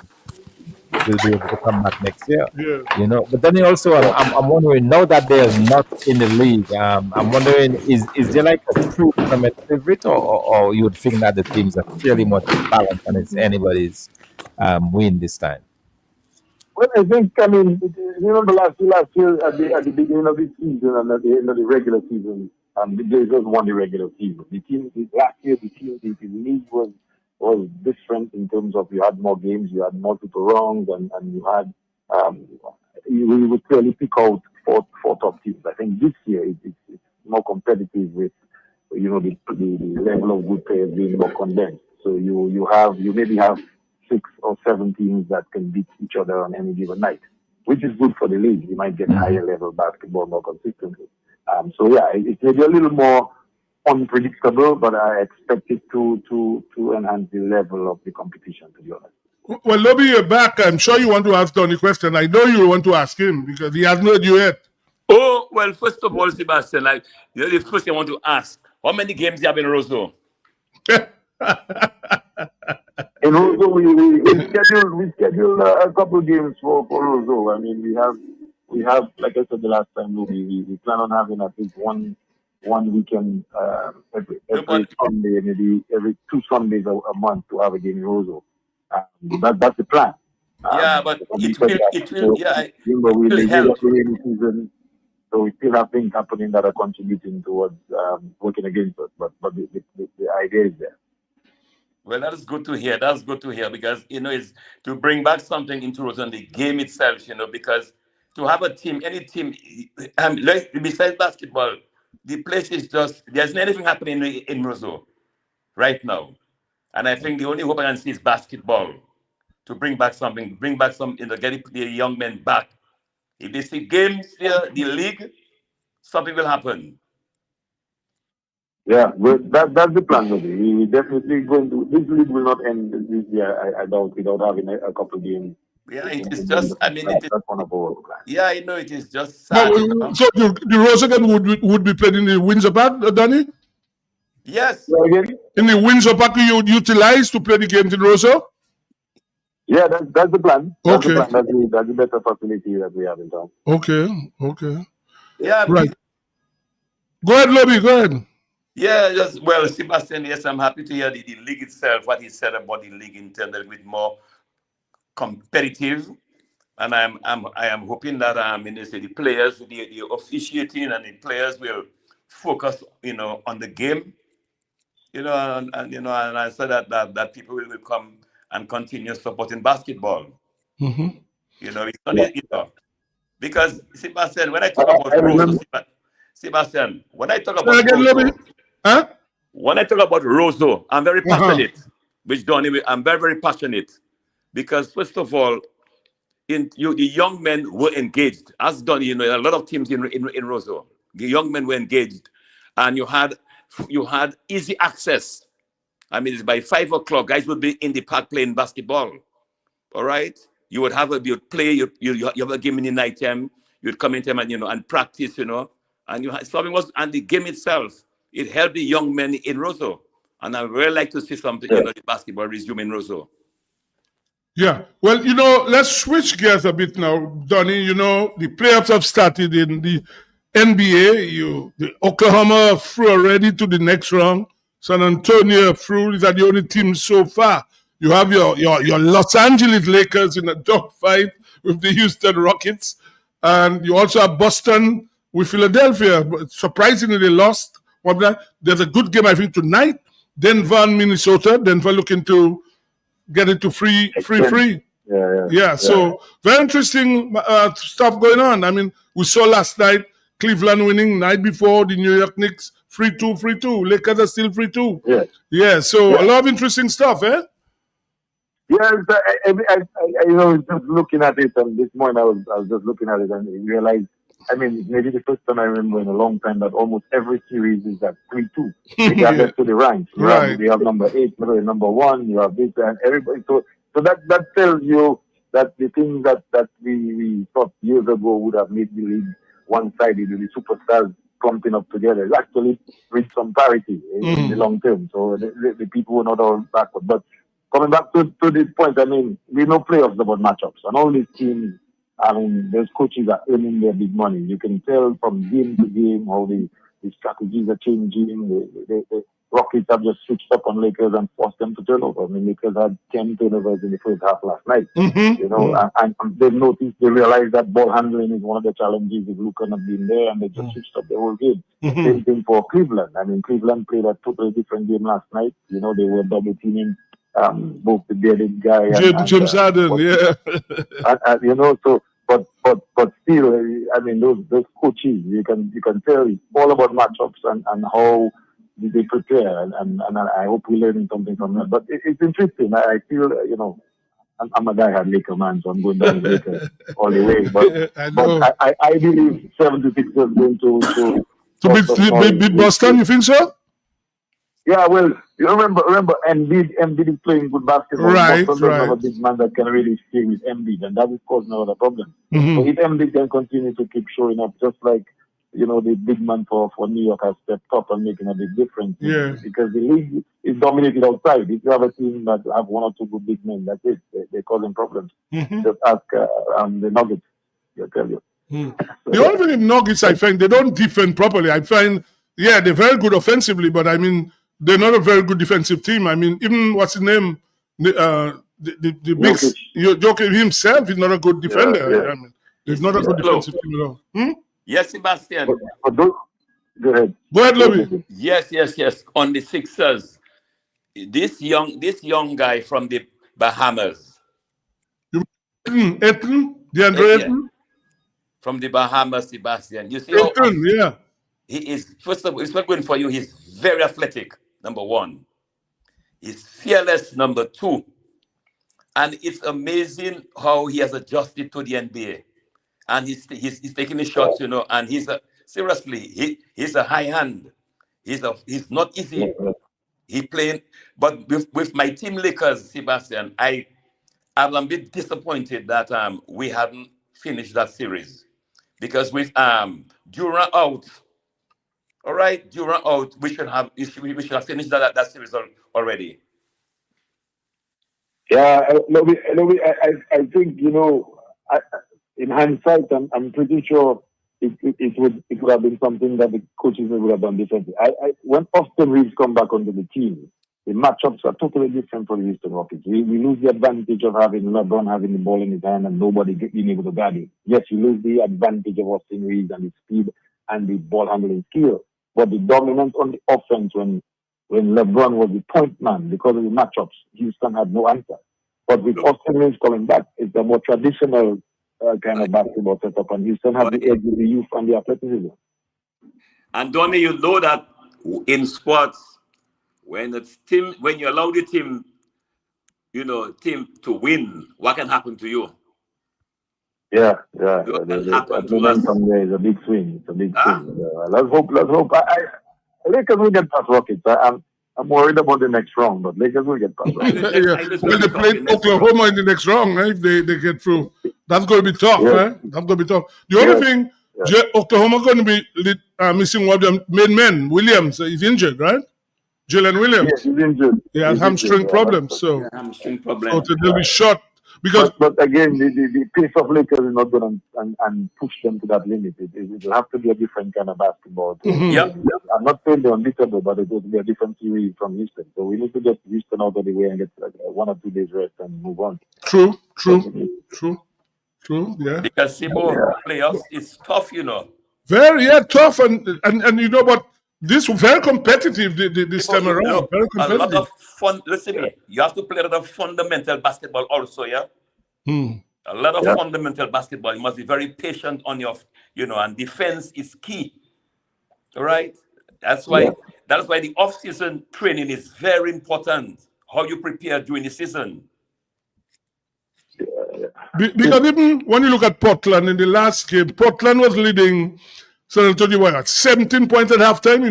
will be able to come back next year. Yeah. You know, but then also I'm wondering, now that they're not in the league, I'm wondering, is there like a true tournament favorite, or you would think that the teams are fairly much balanced and it's anybody's win this time? Well, I think, I mean, remember last year at the beginning of the season and at the end of the regular season, the Blazers won the regular season. Last year, the league was different in terms of you had more games, you had multiple rounds, and you had, you would clearly pick out four top teams. I think this year it's more competitive with, you know, the level of good players being more condensed. So you maybe have 6 or 7 teams that can beat each other on any given night, which is good for the league. You might get higher level basketball more consistently. So yeah, it's maybe a little more unpredictable, but I expect it to enhance the level of the competition, to be honest. Well, Lobby, you're back. I'm sure you want to ask Tony a question. I know you want to ask him because he hasn't heard you yet. Oh, well, first of all, Sebastian, the first thing I want to ask, how many games do you have in Roseau? In Roseau, we schedule a couple of games for Roseau. I mean, we have, like I said the last time, we plan on having at least one weekend every Sunday, maybe every 2 Sundays a month to have a game in Roseau. That's the plan. Yeah, but it will help. Season, so we still have things happening that are contributing towards working against us, but the idea is there. Well, that is good to hear. That's good to hear because, you know, it's to bring back something into Roseau and the game itself, you know, because to have a team, any team, besides basketball, the place is just, there's anything happening in Roseau right now. And I think the only hope I can see is basketball to bring back something, you know, get the young men back. If they see games here, the league, something will happen. Yeah, that's the plan. We definitely going to. This league will not end this year, I doubt, without having a couple of games. Yeah, it is just. I mean, that's one of our plans. Yeah, I know it is just sad. No, so the Roseau game would be played in the Windsor Park, Danny? Yes. In the Windsor Park, you would utilize to play the games in Roseau? Yeah, that's the plan. Okay. That's the better facility that we have in town. Okay. Yeah. Right. Go ahead, Lobby. Go ahead. Yeah, well, Sebastian, yes, I'm happy to hear the league itself, what he said about the league in terms of with more competitive. And I am hoping that the players, the officiating and the players will focus, you know, on the game. You know, and I said that people will come and continue supporting basketball. Mm-hmm. You know, it's not, you know, because Sebastian, when I talk about Roseau, Sebastian, when I talk about Roseau, when I talk about Roseau, I'm very passionate. Which Donnie, I'm very, very passionate because first of all, the young men were engaged. As Donnie, you know, a lot of teams in Roseau, the young men were engaged, and you had easy access. I mean, it's by 5 o'clock, guys would be in the park playing basketball. All right, you would you'd play. You have a game in the night time. You'd come in time and and practice. You know, and the game itself. It helped the young men in Roseau. And I would really like to see something, the basketball resume in Roseau. Yeah. Well, let's switch gears a bit now, Donnie. You know, the playoffs have started in the NBA. The Oklahoma through already to the next round. San Antonio through. These are the only teams so far. You have your Los Angeles Lakers in a dogfight with the Houston Rockets. And you also have Boston with Philadelphia. But surprisingly, they lost. There's a good game, I think, tonight Denver and Minnesota. Denver looking to get it to free. Yeah, so very interesting stuff going on. I mean, we saw last night Cleveland winning, night before the New York Knicks 3-2. Lakers are still 3-2. Yeah, so a lot of interesting stuff, eh? Yeah, I just looking at it, and this morning I was just looking at it and realized, I mean, maybe the first time I remember in a long time that almost every series is at 3-2, regardless to the ranks. Right. You have number 8, number 1, you have this, and everybody. So that tells you that the things that we thought years ago would have made the league one-sided with the superstars clumping up together, it actually reached some parity in the long term. So the people were not all backward. But coming back to this point, I mean, we know playoffs about matchups, and all these teams, I mean, those coaches are earning their big money. You can tell from game to game how the strategies are changing. The Rockets have just switched up on Lakers and forced them to turn over. I mean, Lakers had 10 turnovers in the first half last night. You know, and they realized that ball handling is one of the challenges if Luka not being there, and they just switched up the whole game. Same thing for Cleveland. I mean, Cleveland played a totally different game last night. You know, they were double teaming both the bearded guy and James Harden, you know, so but still, I mean, those coaches, you can tell it's all about matchups and how they prepare, and I hope we're learning something from that. But it's interesting. I feel, you know, I'm a guy-hard Laker man, so I'm going down the Lakers all the way. But I believe 76 is going to beat Boston. You think so? Yeah, well, you remember Embiid is playing good basketball. Right. Boston doesn't have a big man that can really stay with Embiid, and that is causing another problem. So if Embiid can continue to keep showing up, just like, you know, the big man for New York has stepped up and making a big difference. Yeah. Because the league is dominated outside. If you have a team that have one or two good big men, that's it. They're causing problems. Just ask the Nuggets. They'll tell you. The only thing in Nuggets, I find, they don't defend properly. I find, they're very good offensively, but I mean, they're not a very good defensive team. I mean, even what's his name, the big Jokic himself is not a good defender. I mean, he's not a good defensive team at all. Yes, Sebastian. Go ahead. Go ahead, Levy. Yes. On the Sixers, this young guy from the Bahamas. DeAndre Ayton? From the Bahamas, Sebastian. You see, he is, first of all, it's not going for you. He's very athletic, number one. He's fearless, number two. And it's amazing how he has adjusted to the NBA. And he's taking the shots, you know, and he's a high hand. He's not easy. He playing, but with my team Lakers, Sebastian, I'm a bit disappointed that we haven't finished that series, because with Durant out, all right, Durant out, we should have finished that series already. Yeah, I think, you know, in hindsight, I'm pretty sure it would have been something that the coaches would have done differently. When Austin Reeves come back onto the team, the matchups are totally different for the Houston Rockets. We lose the advantage of having LeBron having the ball in his hand and nobody being able to guard it. Yes, you lose the advantage of Austin Reeves and his speed and the ball handling skill. But the dominance on the offense when LeBron was the point man, because of the matchups, Houston had no answer. But with Austin Reeves coming back, it's a more traditional kind of basketball setup, and Houston have the edge with the youth and the athleticism. And Donnie, you know that in sports, when you allow the team to win, what can happen to you? Yeah. The momentum there is a big swing. It's a big swing. Let's hope. Lakers will get past Rockets. I'm worried about the next round, but Lakers will get past Rockets. Well, they play Oklahoma in the next round, right? If they get through. That's going to be tough, right? That's going to be tough. The only thing, Oklahoma going to be missing one of their main men. Williams is injured, right? Jalen Williams. Yes, he's injured. He has hamstring problems, so they'll be short. Because but again, the pace of Lakers is not going to and push them to that limit. It will have to be a different kind of basketball. I'm not saying they're unbeatable, but it will be a different series from Houston. So we need to get Houston out of the way and get 1 or 2 days rest and move on. True. Yeah. Because playoffs is tough, you know. Very tough, and you know, but This was very competitive this time around. No, Very a lot competitive. of fun. Listen, me. You have to play a lot of fundamental basketball also, yeah. A lot of fundamental basketball. You must be very patient on your, and defense is key. All right. That's why the off-season training is very important. How you prepare during the season. Because even when you look at Portland in the last game, Portland was leading San Antonio by 17 points at halftime,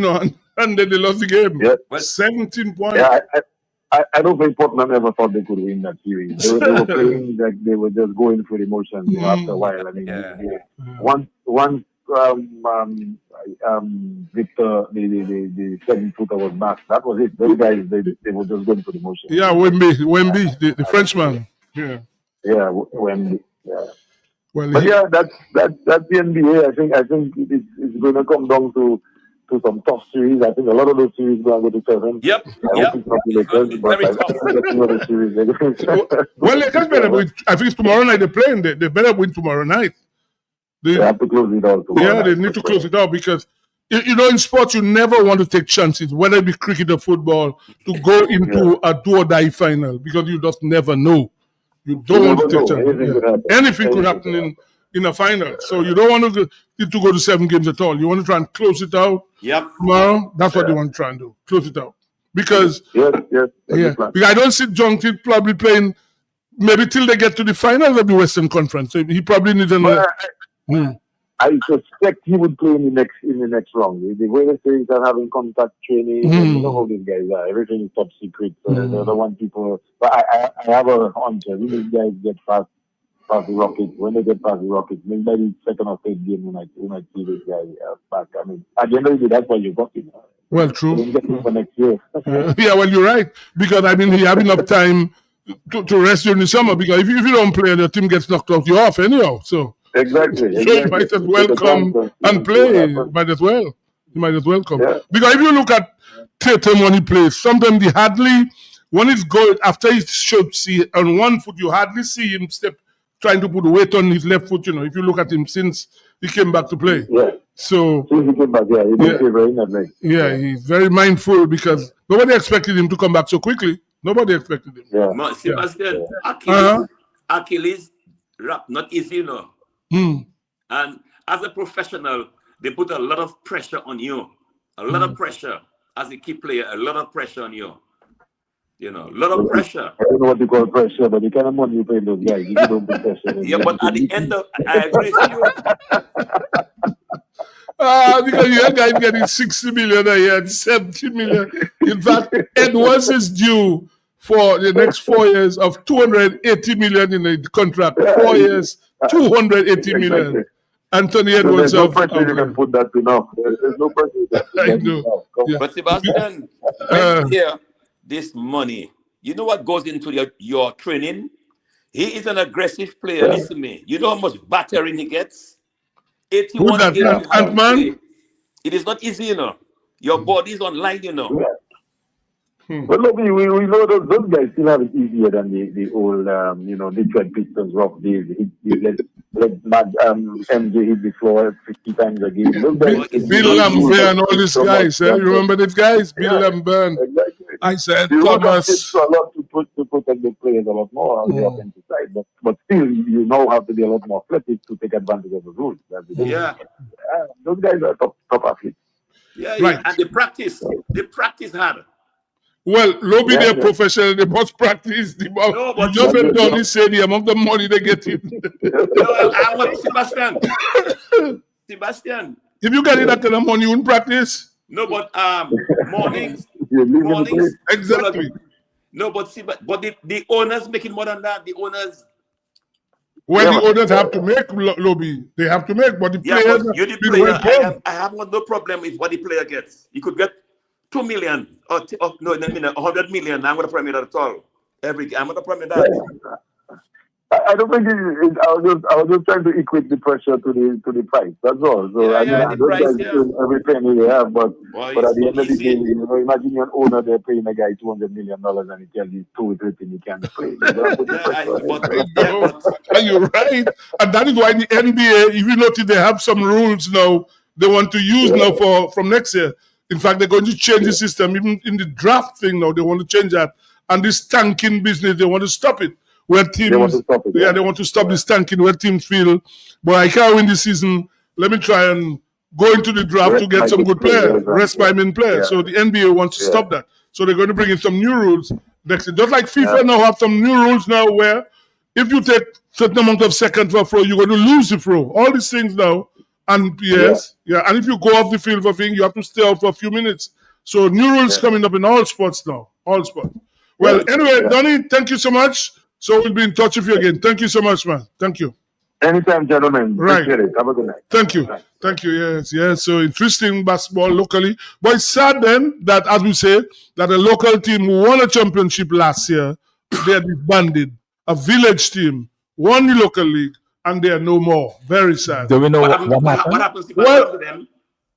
and then they lost the game. Yeah. 17 points. Yeah, I don't think Portland ever thought they could win that series. They were playing like they were just going through the motions after a while. I mean, once Victor, the 7-footer was back, that was it. Those guys, they were just going through the motions. Yeah, Wemby, the Frenchman. Yeah. Yeah, Wemby. Yeah. Well, but yeah, that's the NBA. I think it's going to come down to some tough series. I think a lot of those series going to go to 7. Yep. Well, Lakers better win. I think it's tomorrow night they're playing. They better win tomorrow night. They have to close it out tomorrow night. They need to close it out because in sports you never want to take chances, whether it be cricket or football, to go into a do or die final because you just never know. You don't want to take chances. Anything could happen in a final. So you don't want to go to 7 games at all. You want to try and close it out. Yep. Tomorrow, that's what they want to try and do. Close it out. Because because I don't see John Kidd probably playing maybe till they get to the finals of the Western Conference. So he probably needs another. I suspect he would play in the next round. The way they say are having contact training, you know how these guys are. Everything is top secret. So they don't want people. But I have a hunch. When these guys get past the Rockets, when they get past the Rockets, maybe by the second or third game, we might see this guy back. I mean, at the end of the day, that's why you got him. Well, true. You get him for next year. Yeah, well, you're right. Because, I mean, he have enough time to rest during the summer. Because if you don't play, the team gets knocked out, you're off anyhow. So. Exactly. So you might as well come and play. You might as well. Come. Yeah. Because if you look at Tatum when he plays, sometimes he hardly, when he's going, after he should see on one foot, you hardly see him trying to put weight on his left foot, if you look at him since he came back to play. Yeah. So, since he came back, he didn't play very enough. Yeah, he's very mindful because nobody expected him to come back so quickly. Nobody expected him. Yeah. Sebastian, Achilles, not easy, And as a professional, they put a lot of pressure on you. A lot of pressure. As a key player, a lot of pressure on you. A lot of pressure. I don't know what you call pressure, but the kind of money you pay those guys, you don't put pressure. Yeah, but at the end of, I agree with you. Because your guy getting 60 million a year, 70 million. In fact, Edwards is due for the next 4 years of 280 million in the contract. 4 years, 280 million. Anthony Edwards. There's no pressure you can put that to now. There's no pressure. I know. Yeah. But Sebastian, when you hear this money, you know what goes into your training? He is an aggressive player. Listen to me. You know how much battering he gets? 81 games. Ant-Man? It is not easy, Your body is online, But look, we know those guys still have it easier than the old, Detroit Pistons rough days. Let MJ hit the floor 50 times a game. Bill Lambert and all these guys. You remember these guys? Bill Lambert. Exactly. I said, Thomas. A lot to protect the players a lot more on the offensive side. But still, you now have to be a lot more athletic to take advantage of the rules. Those guys are top athletes. Yeah, right. And they practice hard. Well, Lobby, they're professional. They must practice. Just don't say the amount of money they get in. I want Sebastian. If you get it that kind of money, you wouldn't practice. No, but mornings. Exactly. No, but the owners making more than that. The owners. Well, the owners have to make, Lobby. They have to make, but the players. But you're the player. I have no problem with what the player gets. You could get 2 million or 100 million. I'm going to promise that at all. I'm going to promise that. I don't think I was just trying to equate the pressure to the price. That's all. So every penny they have, but at the end of the day, imagine you're an owner, they're paying a guy $200 million and he tells you 2 or 3 he can't play. You're right, and that is why the NBA, if you notice, they have some rules now they want to use now from next year. In fact, they're going to change the system. Even in the draft thing now, they want to change that. And this tanking business, they want to stop it. Where teams, they want to stop it. Yeah, they want to stop this tanking where teams feel, but I can't win this season. Let me try and go into the draft to get some good players, rest my main players. So the NBA wants to stop that. So they're going to bring in some new rules next year. Just like FIFA now have some new rules now where if you take certain amount of seconds for a throw, you're going to lose the throw. All these things now. And and if you go off the field for thing, you have to stay out for a few minutes. So new rules coming up in all sports now. All sports. Well, anyway, Donnie, thank you so much. So we'll be in touch with you again. Thank you so much, man. Thank you. Anytime, gentlemen. Right. Appreciate it. Have a good night. Thank you. Thank you. Yes. So interesting basketball locally. But it's sad then that, as we say, that a local team who won a championship last year, they are disbanded. A village team won the local league, and they are no more. Very sad. Do we know what happens to them?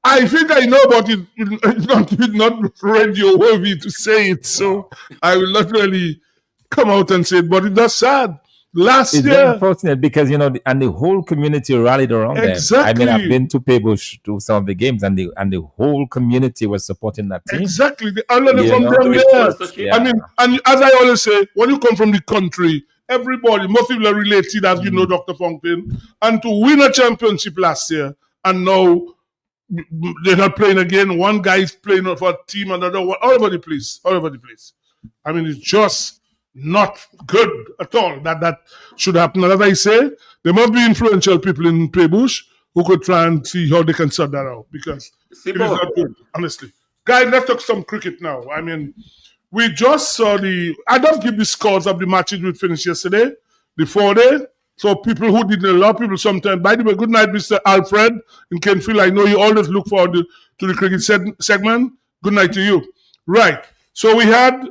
I think I know, but it's not radio worthy to say it. So I will not really come out and say it, but that's sad. Last it's year, very unfortunate because and the whole community rallied around them. I mean, I've been to Peebush to some of the games, and the whole community was supporting that team. Exactly, they learned from them there. I mean, and as I always say, when you come from the country, everybody, most people are related, as you know, Dr. Fontaine, and to win a championship last year, and now they're not playing again. One guy is playing for a team, another one, all over the place. I mean, it's just not good at all. That should happen. And as I say, there must be influential people in Peebush who could try and see how they can sort that out, because it is not good, honestly. Guys, let's talk some cricket now. I mean, we just saw I don't give the scores of the matches we finished yesterday, the 4-day. So people who didn't, a lot of people sometimes. By the way, good night, Mr. Alfred in Kenfield. I know you always look forward to the cricket segment. Good night to you. Right. So we had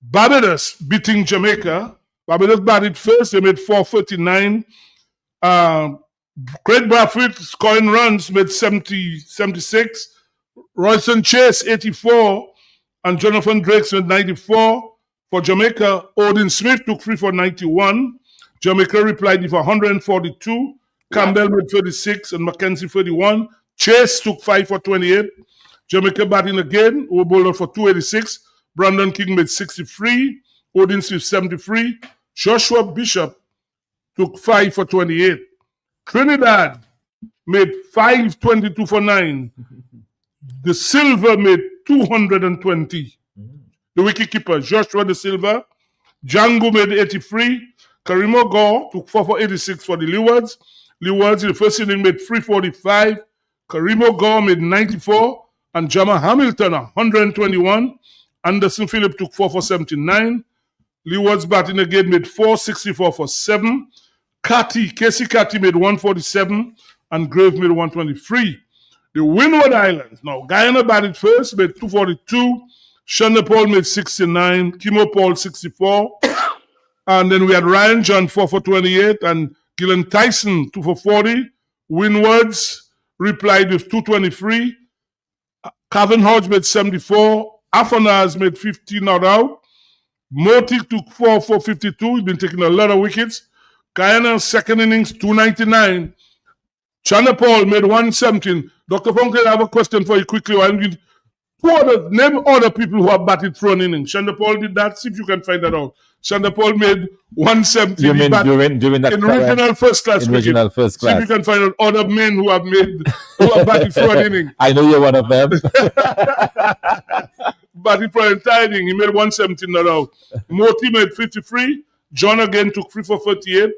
Barbados beating Jamaica. Barbados batted first. They made 449. Craig Brathwaite scoring runs, made 76. Royston Chase, 84. And Jonathan Drake made 94. For Jamaica, Odin Smith took 3 for 91. Jamaica replied for 142. Campbell made 36 and Mackenzie 31. Chase took 5 for 28. Jamaica batting again, who bowled for 286. Brandon King made 63. Odin Smith 73. Joshua Bishop took 5 for 28. Trinidad made 522 for 9. The Silver made 220. The wicketkeeper, Joshua De Silva. Django made 83. Karimo Gore took 4 for 86 for the Leewards. Leewards in the first inning made 345. Karimo Gore made 94. And Jama Hamilton 121. Anderson Phillip took 4 for 79. Leewards batting again made 464 for 7. Casey Catty made 147. And Grave made 123. The Windward Islands. Now, Guyana batted first, made 242. Shanda Paul made 69. Kimo Paul 64. And then we had Ryan John 4 for 28. And Gillen Tyson 2 for 40. Windwards replied with 223. Calvin Hodge made 74. Afanaz made 50 not out. Moti took 4 for 52. He's been taking a lot of wickets. Guyana's second innings, 299. Chana Paul made 117. Dr. Fontaine, I have a question for you quickly. Name other people who have batted through an inning. Chanda Paul did that. See if you can find that out. Chanda Paul made 170. You mean during that in regional first class? In regional first class. See if you can find out other men who have batted through an inning. I know you're one of them. Batted for an entire inning. He made 170 not out. Moti made 53. John again took 3 for 38.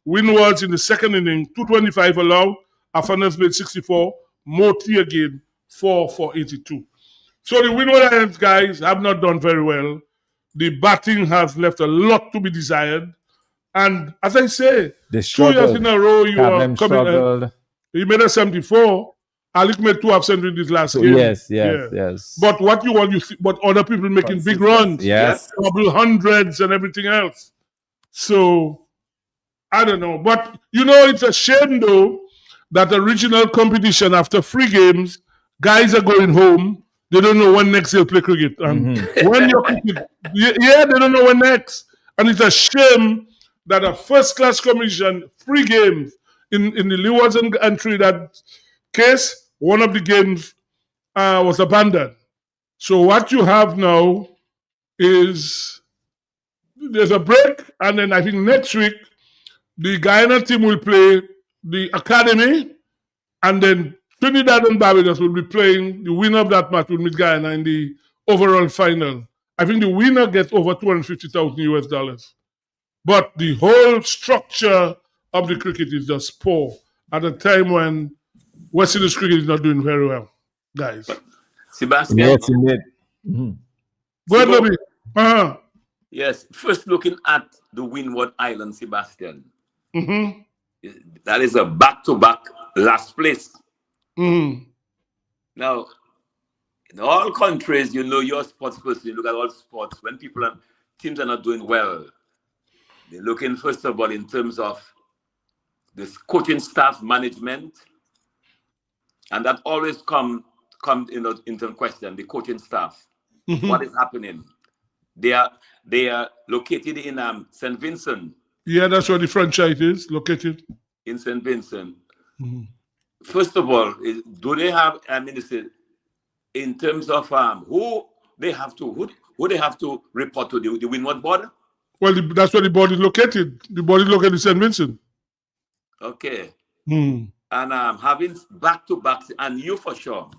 Windwards in the second inning, 225 allowed. Afanas made 64. Moti again, 4 for 82. So the Windward Islands guys have not done very well. The batting has left a lot to be desired. And as I say, 2 years in a row you are coming. You made a 74. Alec made 2 absent in this last game. Yes. But what you want, you see, but other people making big runs. Yes. Double hundreds and everything else. So, I don't know. But, it's a shame, though, that the regional competition, after 3 games, guys are going home. They don't know when next they'll play cricket. And when you're cricket, they don't know when next. And it's a shame that a first-class competition, 3 games in the Leewards and Trinidad case, one of the games, was abandoned. So what you have now is there's a break, and then I think next week the Guyana team will play the academy, and then Trinidad and Barbados will be playing. The winner of that match will meet Guyana in the overall final. I think the winner gets over $250,000. But the whole structure of the cricket is just poor at a time when West Indies cricket is not doing very well, guys. Sebastian. Yes, indeed. Mhm. Go ahead, Lobby. Yes, first looking at the Windward Island, Sebastian. Mm-hmm. That is a back-to-back last place. Mm-hmm. Now, in all countries, you know, you're a sports person, you look at all sports. When teams are not doing well, they're looking, first of all, in terms of this coaching staff management, and that always come into question, the coaching staff. Mm-hmm. What is happening? They are located in St. Vincent. Yeah, that's where the franchise is located. In St. Vincent. Mm-hmm. First of all, do they have, in terms of who they have to report to, the Windward board? Well, that's where the board is located. The board is located in St. Vincent. Okay. Hmm. And having back-to-back, and you for sure,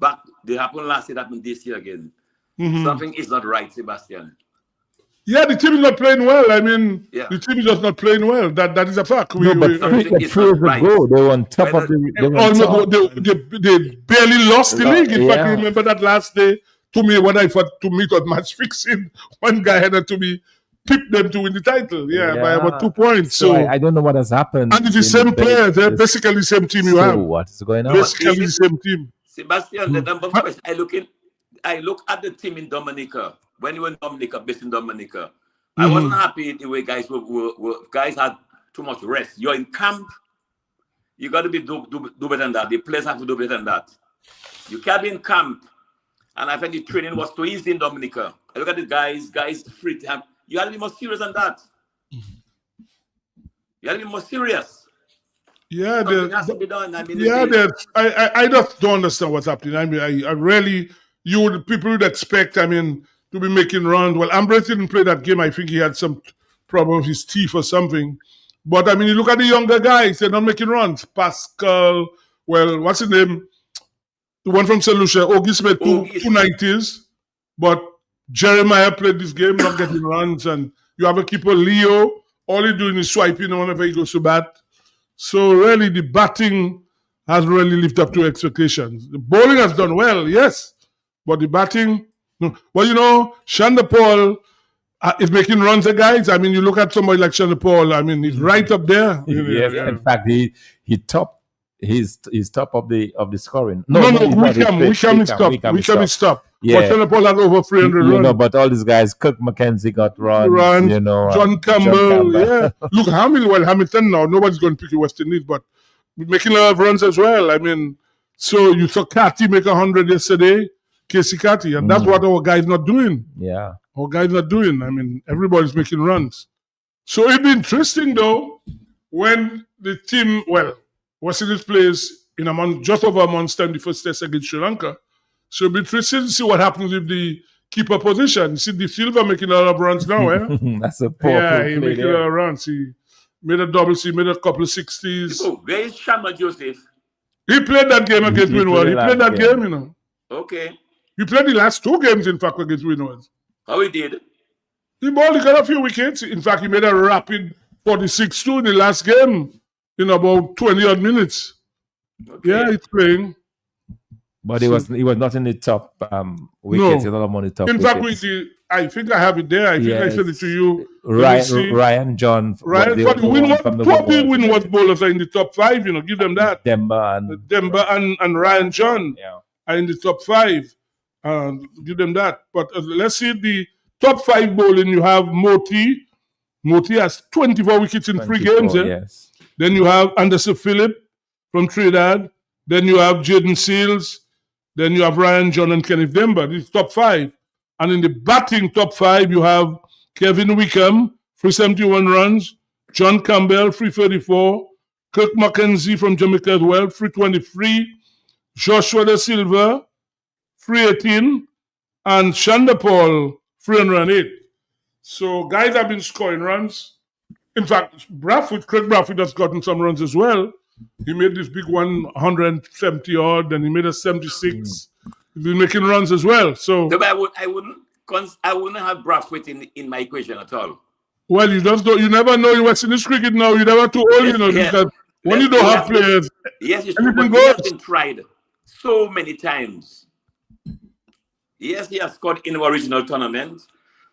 they happened last year, that happened this year again. Mm-hmm. Something is not right, Sebastian. Yeah, the team is not playing well. I mean, Yeah. the team is just not playing well. That is a fact. No, but Something three is not right. ago, they were on top of the. They were on top. they barely lost the league. In fact, Yeah. you remember that last day to me when I thought to me it was match fixing. One guy had to be pipped them to win the title. Yeah, by about 2 points. So I don't know what has happened. and it's the same players. They're basically the same team you have. What's going on? Basically the same team. Sebastian, the number of questions I look at the team in Dominica. When you were in Dominica, based in Dominica, I wasn't happy the way guys guys had too much rest. You're in camp. You got to do better than that. The players have to do better than that. You can't be in camp. And I think the training was too easy in Dominica. I look at the guys free to have. You got to be more serious than that. You got to be more serious. Yeah, Something has to be done. I just don't understand what's happening. I mean, I really, people would expect, to be making runs. Well, Ambrose didn't play that game. I think he had some problem with his teeth or something. But you look at the younger guys, they're not making runs. Pascal, well, what's his name? The one from St. Lucia, August made two 90s. But Jeremiah played this game, not getting runs. And you have a keeper, Leo, all he's doing is swiping whenever he goes to bat. So really, the batting has really lived up to expectations. The bowling has done well, yes. But the batting, no. Well, Shanda Paul is making runs, guys. You look at somebody like Shanda Paul. He's right up there. Yes, in fact, he's top of the scoring. Wickham is top. Yeah. But Shanda Paul has over 300 runs. But all these guys, Kirk McKenzie got runs. John Campbell. Yeah. Look, Hamilton now. Nobody's going to pick West Indies, but making a lot of runs as well. So you saw Cathy make 100 yesterday. Casey Cathy, and that's what our guys not doing. Yeah. Our guys not doing. Everybody's making runs. So it'd be interesting though when the team, West Indies plays in just over a month's time, the first test against Sri Lanka. So it'd be interesting to see what happens with the keeper position. You see De Silva making a lot of runs now, eh? That's a powerful Yeah, he play making a lot of runs. He made a double C, made a couple of 60s. Oh, where is Shama Joseph? He played that game against Windward. He played that game, Okay. He played the last 2 games, in fact, against Windward. How he did? He got a few wickets. In fact, he made a rapid 46-2 in the last game in about 20-odd minutes. Okay. Yeah, he's playing. But he was not in the top wickets. No. On the top in wickets. fact, I think I have it there. I think I sent it to you. Ryan John. Ryan, but the Windward bowlers are in the top 5, give them that. Demba and Ryan John yeah. are in the top 5. Give them that. But let's see the top 5 bowling. You have Moti. Moti has 24 wickets in 3 games. Yes. Then you have Anderson Phillip from Trinidad. Then you have Jaden Seals. Then you have Ryan John and Kenneth Demba. This is top 5. And in the batting top 5, you have Kevin Wickham, 371 runs. John Campbell, 334. Kirk McKenzie from Jamaica as well, 323. Joshua Da Silva, 318, and Shandapol 308. So guys have been scoring runs. In fact, Craig Bradford has gotten some runs as well. He made this big 170 odd, and he made a 76. He's been making runs as well. So I wouldn't have Bradford in my equation at all. Well, you just don't. You never know in West Indies cricket now. You never too old, because when you don't have players, yes, it's true, anything but he has goes. been tried so many times. Yes, he has scored in our regional tournament,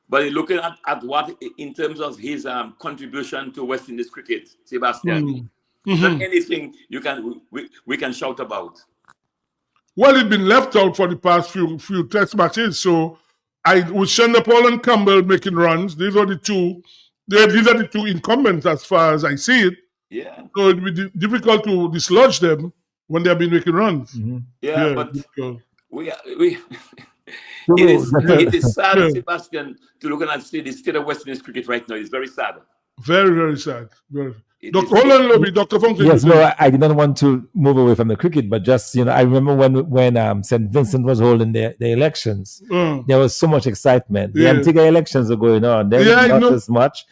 but looking at what in terms of his contribution to West Indies cricket, Sebastian, not anything we can shout about. Well, he's been left out for the past few test matches. So with Shandapol and Campbell making runs, these are the two. These are the two incumbents as far as I see it. Yeah. So it'd be difficult to dislodge them when they have been making runs. Yeah, but we it is sad, Sebastian, to look at the state of West Indies cricket right now. It's very sad. Very, very sad. Hold on, Lobby. Dr. Funk. Yes, no, I didn't want to move away from the cricket, but just, I remember when St. Vincent was holding the elections, there was so much excitement. The Antigua elections are going on. There was not as much.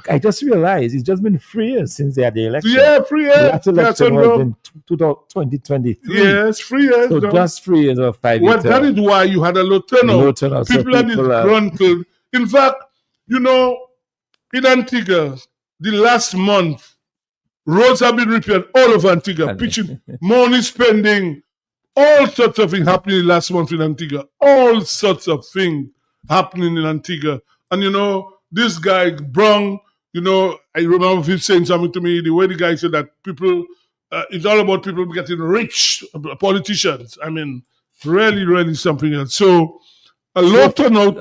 I just realized it's just been 3 years since they had the election. Yeah, 3 years. The last election was in 2023. Yes, 3 years. So just 3 years or 5 years. Well, that is why you had a low turnout. People are disgruntled. In fact, in Antigua, the last month, roads have been repaired all over Antigua, pitching, money spending, all sorts of things happening last month in Antigua. All sorts of things happening in Antigua. And this guy, Brong, I remember him saying something to me, the way the guy said that people, it's all about people getting rich, politicians. I mean, really, really something else. So, a low turnout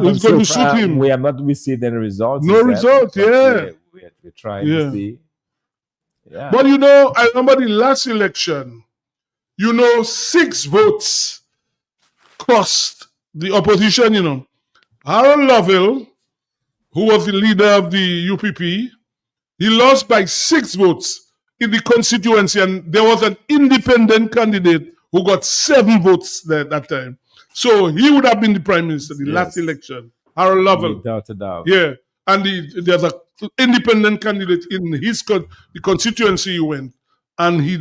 is going to suit him. We have not received any results. No results, yeah. We're trying to see. Yeah. But I remember the last election, 6 votes cost the opposition, Harold Lovell, who was the leader of the UPP, he lost by 6 votes in the constituency, and there was an independent candidate who got 7 votes there at that time. So he would have been the prime minister the last election, Harold Lovell. Without a doubt. Yeah, and there's an independent candidate in the constituency he went, and he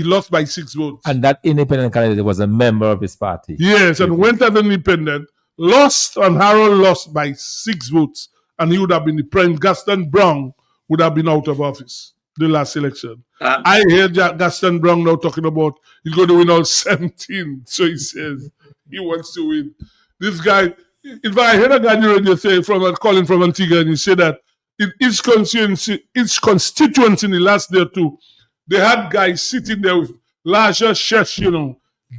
lost by 6 votes. And that independent candidate was a member of his party. Yes, and went as an independent, lost, and Harold lost by 6 votes, and he would have been the prime. Gaston Brown would have been out of office the last election. I heard Gaston Brown now talking about he's going to win all 17. So he says he wants to win. This guy, in fact, I heard a guy on the radio say calling from Antigua, and he said that in each constituency in the last day or two, they had guys sitting there with larger checks,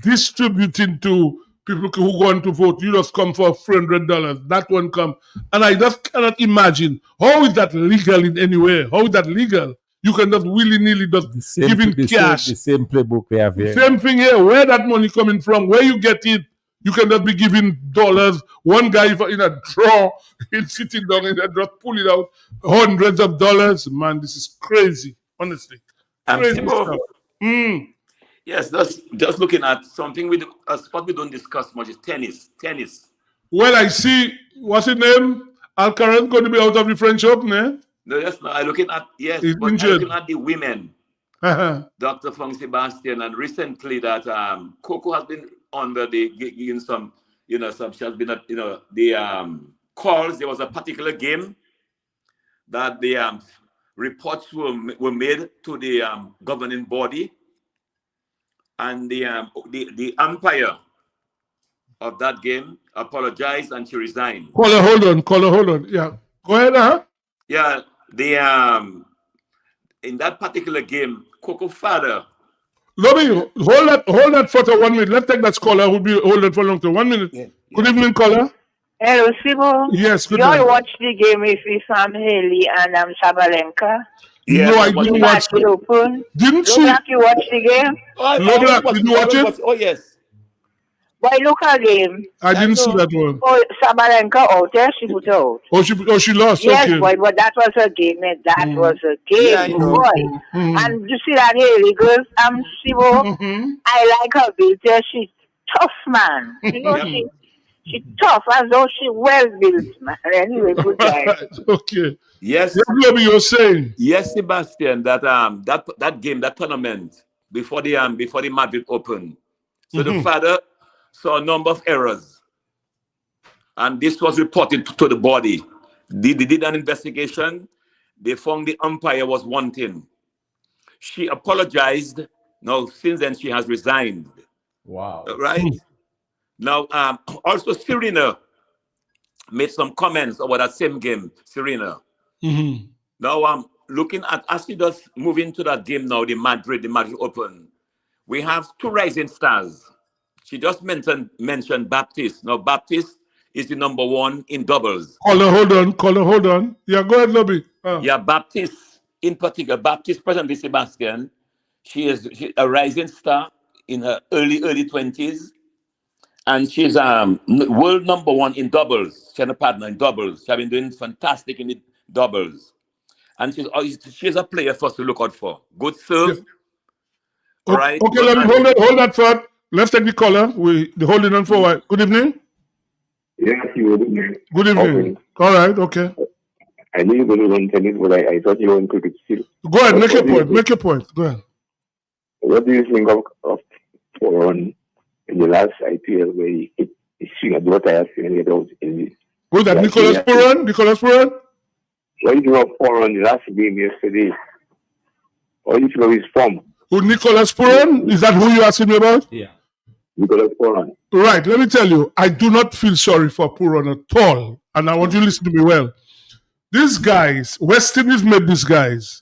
distributing to people who want to vote. You just come for $300. That one come. And I just cannot imagine, how is that legal in any way? How is that legal? You can just willy-nilly just give him cash. The same playbook we have here. Same thing here. Where that money coming from? Where you get it? You cannot be giving dollars. One guy in a draw, he's sitting down in a draw, pull it out, hundreds of dollars. Man, this is crazy, honestly. Crazy stuff. Yes, just looking at something a sport we don't discuss much is tennis. Well, I see, what's his name? Alcaraz going to be out of the French Open, eh? No, that's not. I'm looking at He's but injured. I'm looking at the women. Dr. Fong Sebastian, and recently that Coco has been under giving some, she has been at, the calls. There was a particular game that the reports were made to the governing body, and the umpire of that game apologized and she resigned. Caller, hold on. Yeah, go ahead, huh? Yeah, in that particular game, Coco father. Lobby, hold that photo 1 minute. Let's take that caller who'll be hold it for long time. 1 minute. Yeah. Good evening, caller. Hello, Sibo. Yes, good you evening. all watch the game with Haley and Sabalenka? Yeah, no, I didn't watch it. Open. Didn't you? Look you watch the game? Did you watch it? Oh, yes. Boy, look at game. I didn't see that one. Oh, Sabalenka out there, she put out. Oh, she lost. Yes, okay. boy, but that was a game. That was a game, boy. And you see that Haley girl, Sibo, I like her build her shit. tough, man. You know, she tough as though she well built, man. Anyway, good guy. Okay. Yes. Maybe you're saying. Yes, Sebastian, that game, that tournament, before the Madrid Open. So the father saw a number of errors. And this was reported to the body. They did an investigation. They found the umpire was wanting. She apologized. Now, since then, she has resigned. Wow. Right? Now, also Serena made some comments about that same game, Serena. Now, looking at, as she does move into that game now, the Madrid Open, we have two rising stars. She just mentioned Baptiste. Now, Baptiste is the number one in doubles. Caller, hold on. Yeah, go ahead, Lobby. Yeah, Baptiste, in particular, Baptiste presently, Sebastian, she is a rising star in her early 20s. And she's world number one in doubles. She had a partner in doubles. She has been doing fantastic in the doubles. And she's a player for us to look out for. Good serve. Yeah. Right. Okay, let me hold that thought. Let's take the caller. The holding on for a while. Good evening. Yes, you good evening. Good evening. All right, okay. I knew you were going to tennis, but I thought you were in cricket still. Go ahead, make your point. Go ahead. What do you think of Pooran in the last IPL where he swing at what I have seen and get out in the... Who's that, Nicholas Pooran? Nicholas Pooran? What do you think of Pooran in the last game yesterday? What do you think of his form? Who, Nicholas Pooran? Is that who you're asking me about? Yeah. Nicholas Pooran. Right, let me tell you, I do not feel sorry for Pooran at all. And I want you to listen to me well. These guys, West Indies made these guys.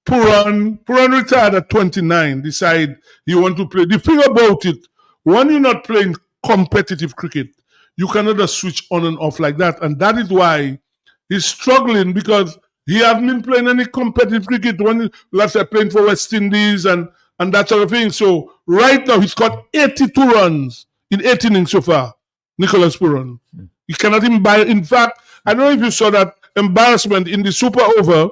Pooran retired at 29, decide he want to play. The thing about it, when you're not playing competitive cricket, you cannot just switch on and off like that. And that is why he's struggling, because he hasn't been playing any competitive cricket when last year playing for West Indies and that sort of thing. So right now he's got 82 runs in 8 innings so far, Nicholas Pooran. He cannot even buy. In fact, I don't know if you saw that embarrassment in the super over.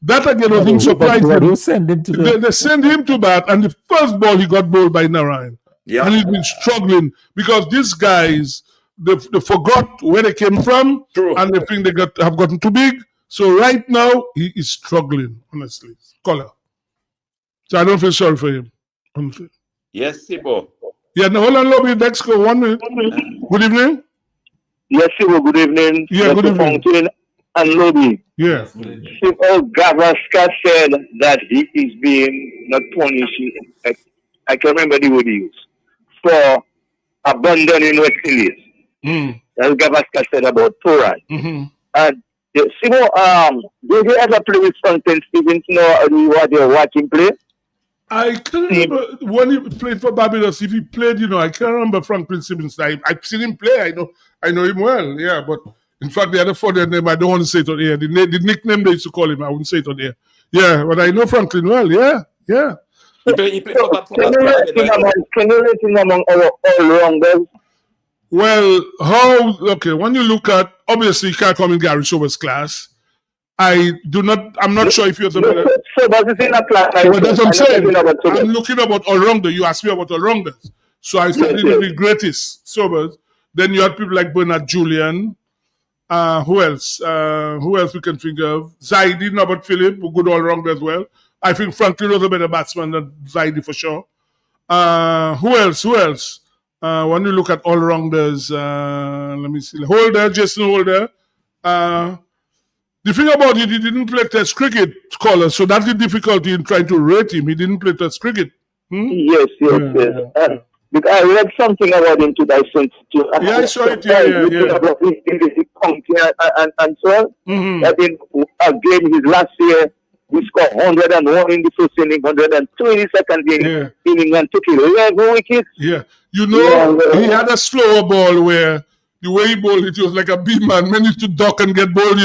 That again was surprising. They sent him to bat, and the first ball he got bowled by Narayan. Yeah. And he's been struggling because these guys, they forgot where they came from. True. And they think they have gotten too big. So right now he is struggling, honestly. Caller. So I don't feel sorry for him. Honestly. Yes, Sibo. Yeah, no, hold on, Lobby. Next go 1 minute. Good evening. Yes, Sibo, good evening. Yeah, good evening. Fountain and Lobby. Yeah. Sibo Gavaskar said that he is being not punished. I can remember the word he used. For abandoning West Indies. That's Gavaskar said about Pooran. And Sibo, did you ever play with Franklin Stevens? You were there watching play? I can't remember when he played for Barbados. If he played, I can't remember Franklin Stevens. I've seen him play. I know him well. Yeah, but in fact, the other funny name, I don't want to say it on air. The nickname they used to call him, I wouldn't say it on air. Yeah, but I know Franklin well. Yeah. He played for Can you rate him among our all-rounders? Well, when you look at, obviously, you can't come in Gary Sober's class. I'm not sure if you're the better. So does it in a class? Well, that's what I'm saying. I'm looking about all-rounder. You asked me about all-rounders. So I started with the greatest Sobers. Then you had people like Bernard Julian. Who else? Who else we can think of? Zaidi, Norbert Phillip, a good all-rounder as well. I think Franklin was a better batsman than Zaidi for sure. Who else? When you look at all-rounders, let me see. Jason Holder. The thing about it, he didn't play Test cricket, Caller, so that's the difficulty in trying to rate him. He didn't play Test cricket. Yes. Because I read something about him today. I saw it. About his county and so on. That in a game his last year, he scored 101 in the first inning, 102 in the second inning, and took 11 wickets. Yeah. He had a slower ball where the way he bowled it was like a B-man, managed to duck and get bowled,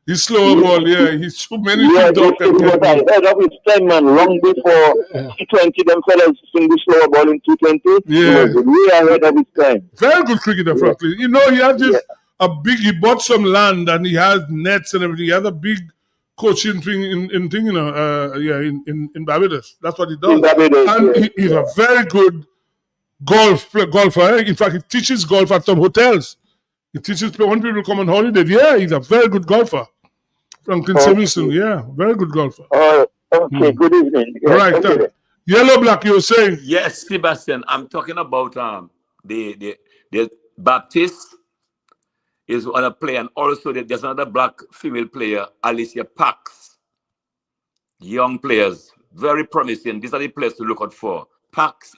His slower ball, he's too many to duck and get bowled. I heard of his time, man, long before T20, them fellas swing the slower ball in T20. Yeah. He was way ahead of his time. Very good cricketer, frankly. He has he bought some land and he has nets and everything. He has a big coaching thing in Barbados. That's what he does. In Barbados, and he's a very good golfer. In fact, he teaches golf at some hotels. He teaches when people come on holiday. Yeah, he's a very good golfer. Franklin Stevenson, yeah, very good golfer. Okay, good evening. All right. Yellow Black, you were saying? Yes, Sebastian. I'm talking about the Baptist is on a play, and also there's another black female player, Alicia Pax. Young players, very promising. These are the players to look out for. Pax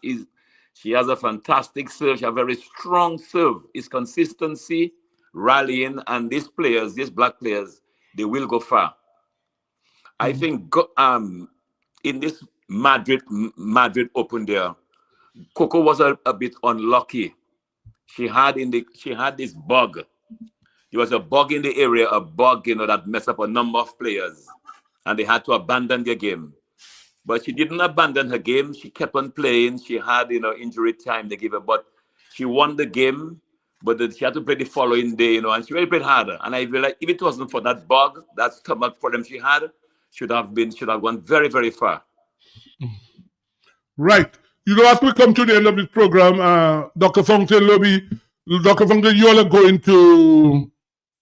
she has a fantastic serve, she has a very strong serve. It's consistency, rallying, and these black players, they will go far. I think in this Madrid Open there, Coco was a bit unlucky. She had this bug. There was a bug in the area, a bug, that messed up a number of players, and they had to abandon their game. But she didn't abandon her game. She kept on playing. She had, injury time they gave her, but she won the game. But she had to play the following day, and she really played harder. And I feel like if it wasn't for that bug, that stomach problem she had, should have gone very, very far. Right. As we come to the end of this program, Dr. Fountain Lobby, Dr. Fountain, you all are going to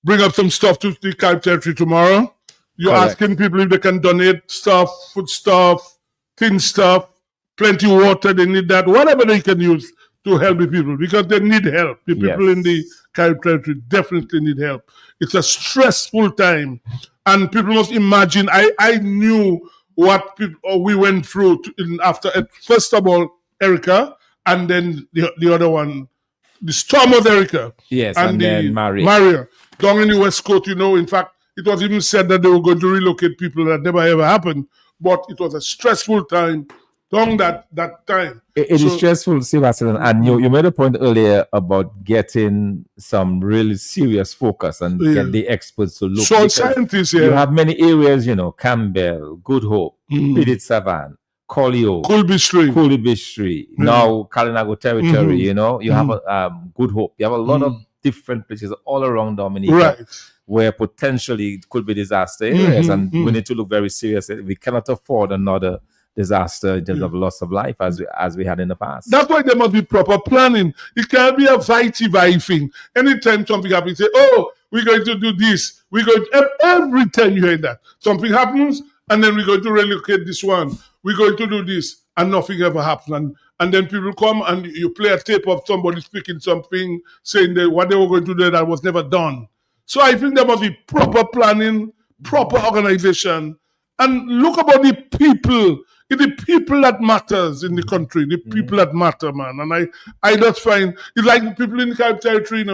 bring up some stuff to the Carib Territory tomorrow. You're asking people if they can donate stuff, food stuff, thin stuff, plenty of water, they need that, whatever they can use to help the people, because they need help. The people in the Carib Territory definitely need help. It's a stressful time, and people must imagine, I knew what we went through after, first of all, Erica, and then the other one, the storm of Erica. Yes, and then Maria. Down in the West Coast, in fact, it was even said that they were going to relocate people. That never ever happened. But it was a stressful time during that time. It is stressful, Sebastian. And you made a point earlier about getting some really serious focus and get the experts to look. So scientists, you have many areas, Campbell, Good Hope, Pidit Savan, Colio, Kulibistri, now Kalinago territory, you have Good Hope. You have a lot of different places all around Dominica where potentially it could be disaster areas, and we need to look very seriously. We cannot afford another disaster in terms of loss of life as we had in the past. That's why there must be proper planning. It can't be a vitey thing. Anytime something happens, you say, "Oh, we're going to do this." Every time you hear that, something happens, and then we're going to relocate this one. We're going to do this, and nothing ever happens. And then people come and you play a tape of somebody speaking something, saying that what they were going to do that was never done. So I think there must be proper planning, proper organization, and look about the people. It's the people that matters in the country, the people that matter, man. And I just find it's like the people in the Carib Territory,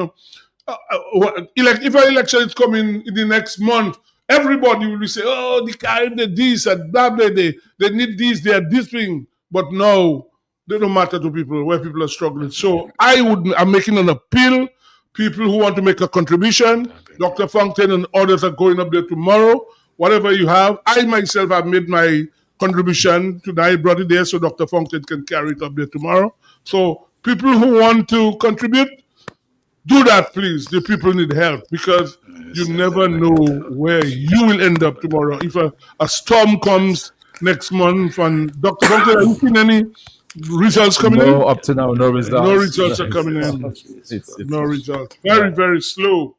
if an election is coming in the next month, everybody will be saying, "Oh, the Carib, they this and blah, blah, they need this, they are this thing." But no, they don't matter to people where people are struggling. So I'm making an appeal. People who want to make a contribution, Dr. Fountain and others are going up there tomorrow. Whatever you have, I myself have made my contribution tonight. I brought it there so Dr. Fountain can carry it up there tomorrow. So people who want to contribute, do that, please. The people need help, because you never know where you will end up tomorrow. If a storm comes next month, and Dr. Fountain, have you seen any results coming in? No, up to now, no results. No results are coming in. No results. Very, very slow.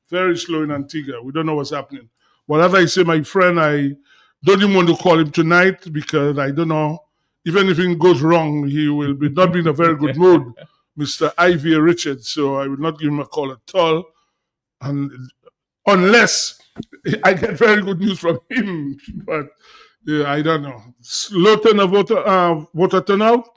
Very slow in Antigua. We don't know what's happening. But as I say, my friend, I don't even want to call him tonight, because I don't know. If anything goes wrong, he will not be in a very good mood, Mr. Ivy Richards. So I will not give him a call at all, and unless I get very good news from him. But I don't know. Low turn of voter turnout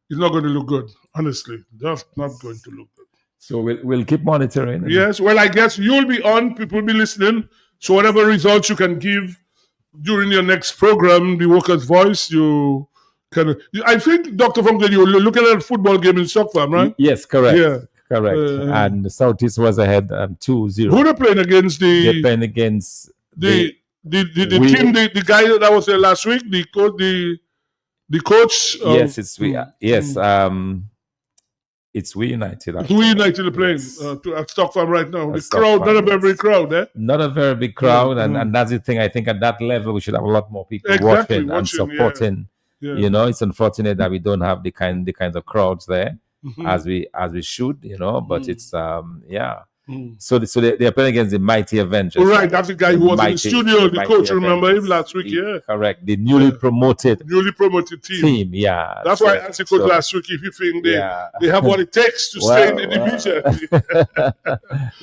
is not going to look good. Honestly, that's not going to look good. So we'll keep monitoring. Yes. Well, I guess you'll be on. People will be listening. So whatever results you can give during your next program, the Workers' Voice, you can. I think, Dr. Fountain, you're looking at a football game in Stock Farm, right? Yes, correct. Yeah. Correct. And the Southeast was ahead 2-0. Who are they playing against? They're playing against the team, the guy that was there last week, the coach. Yes, it's we. Yes, it's We United. Actually. We United are playing at Stock Farm right now. The crowd, not a very big crowd, eh? Not a very big crowd, and that's the thing. I think at that level we should have a lot more people watching and supporting. Yeah. You know, it's unfortunate that we don't have the kinds of crowds there. as we should, but it's yeah. Mm. So they're playing against the mighty Avengers. Oh, right, that's the guy who was in the studio, the coach, remember him last week, yeah. Correct. The newly promoted team. Yeah. That's why I asked the coach last week if you think they have what it takes to stay in the division.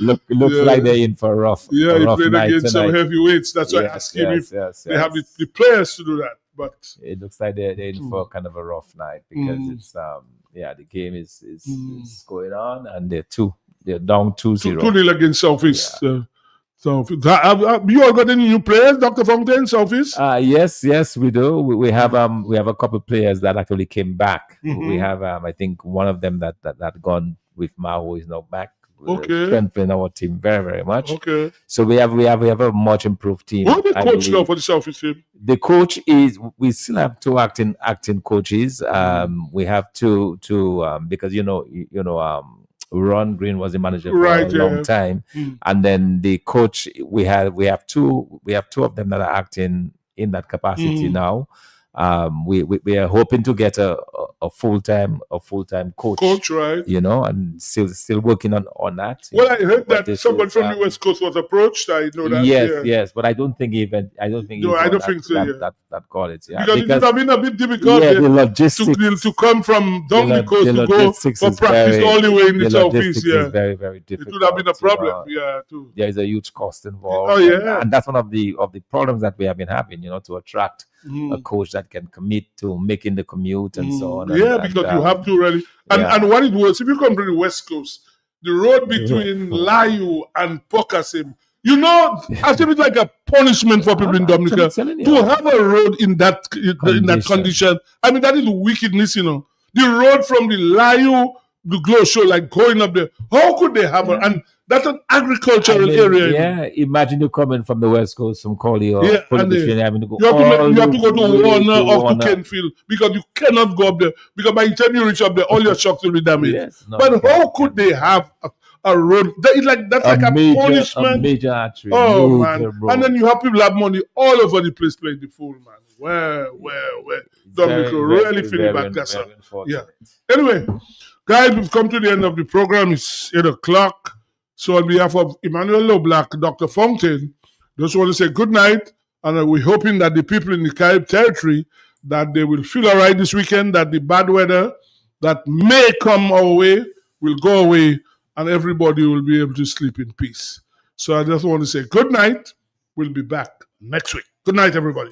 Looks like they're in for a rough Yeah, he rough played night against some tonight. heavyweights. That's why I asked him if they have the players to do that. But it looks like they're in for kind of a rough night because it's the game is going on and they're down 2-0. 2-0 against Southeast. So you all got any new players, Dr. Fountain, Southeast? Yes, we do. We have a couple of players that actually came back. Mhm. We have I think one of them that gone with Maho is now back. Okay. Strengthening our team very, very much. Okay. So we have a much improved team. Who's the I coach now believe. for the Southeast team? The coach is. We still have two acting coaches. We have two because Ron Green was the manager for a long time, and then the coach we have two of them that are acting in that capacity now. We are hoping to get a full time coach, right? And still working on that. Well, I heard that someone from the West Coast was approached. I know that. Yes, but I don't think think so. That got it. Yeah, because it would have been a bit difficult. The logistics to come from down the coast to go for practice all the way in the Southeast. Yeah, is very, very difficult. It would have been a problem. There is a huge cost involved. Oh yeah, and that's one of the problems that we have been having. To attract a coach that can commit to making the commute and so on. Because you have to really. And what it was, if you come to the West Coast, the road between Layu and Pocasim, as if it's like a punishment for people in Dominica to have a road in that condition. I mean, that is wickedness, The road from the Layu, the Glow Show, like going up there. How could they have and that's an agricultural area. Yeah, imagine you coming from the West Coast, from Collie or you have to go to Warner or to Kenfield because you cannot go up there. Because by the time you reach up there, all your shocks will be damaged. But how could they have a road? That's like a punishment. A major artery. Oh, man. And then you have people have money all over the place playing the fool, man. Where? Dominica really feeling back. That's all. Yeah. Anyway, guys, we've come to the end of the program. It's 8 o'clock. So on behalf of Emmanuel Loblack, Dr. Fountain, just want to say good night. And we're hoping that the people in the Carib territory, that they will feel all right this weekend, that the bad weather that may come our way will go away and everybody will be able to sleep in peace. So I just want to say good night. We'll be back next week. Good night, everybody.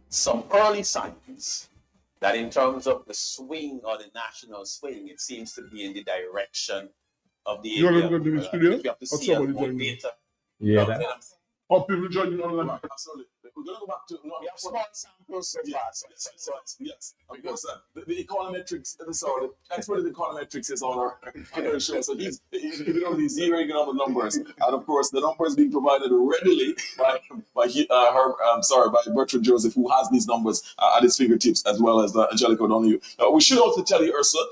Some early signs that in terms of the swing or the national swing, it seems to be in the direction of the You're going to go to the studio? We have to Or see somebody more join you? data. Yeah. Or people joining online? Absolutely. We're going to go back to we have small samples so far. Yes, because the econometrics, the expert in econometrics is on our show. So he's zeroing on the numbers, and of course the numbers being provided readily by Bertrand Joseph, who has these numbers at his fingertips, as well as Angelica O'Donoghue. We should also tell you, Ursula.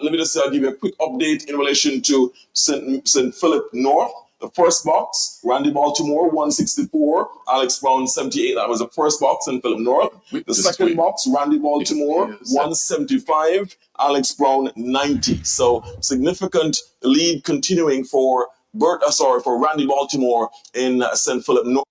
Let me just give you a quick update in relation to St. Philip North. The first box, Randy Baltimore, 164, Alex Brown, 78. That was the first box in Philip North. The second box, Randy Baltimore, 175, Alex Brown, 90. So significant lead continuing for Randy Baltimore in St. Philip North.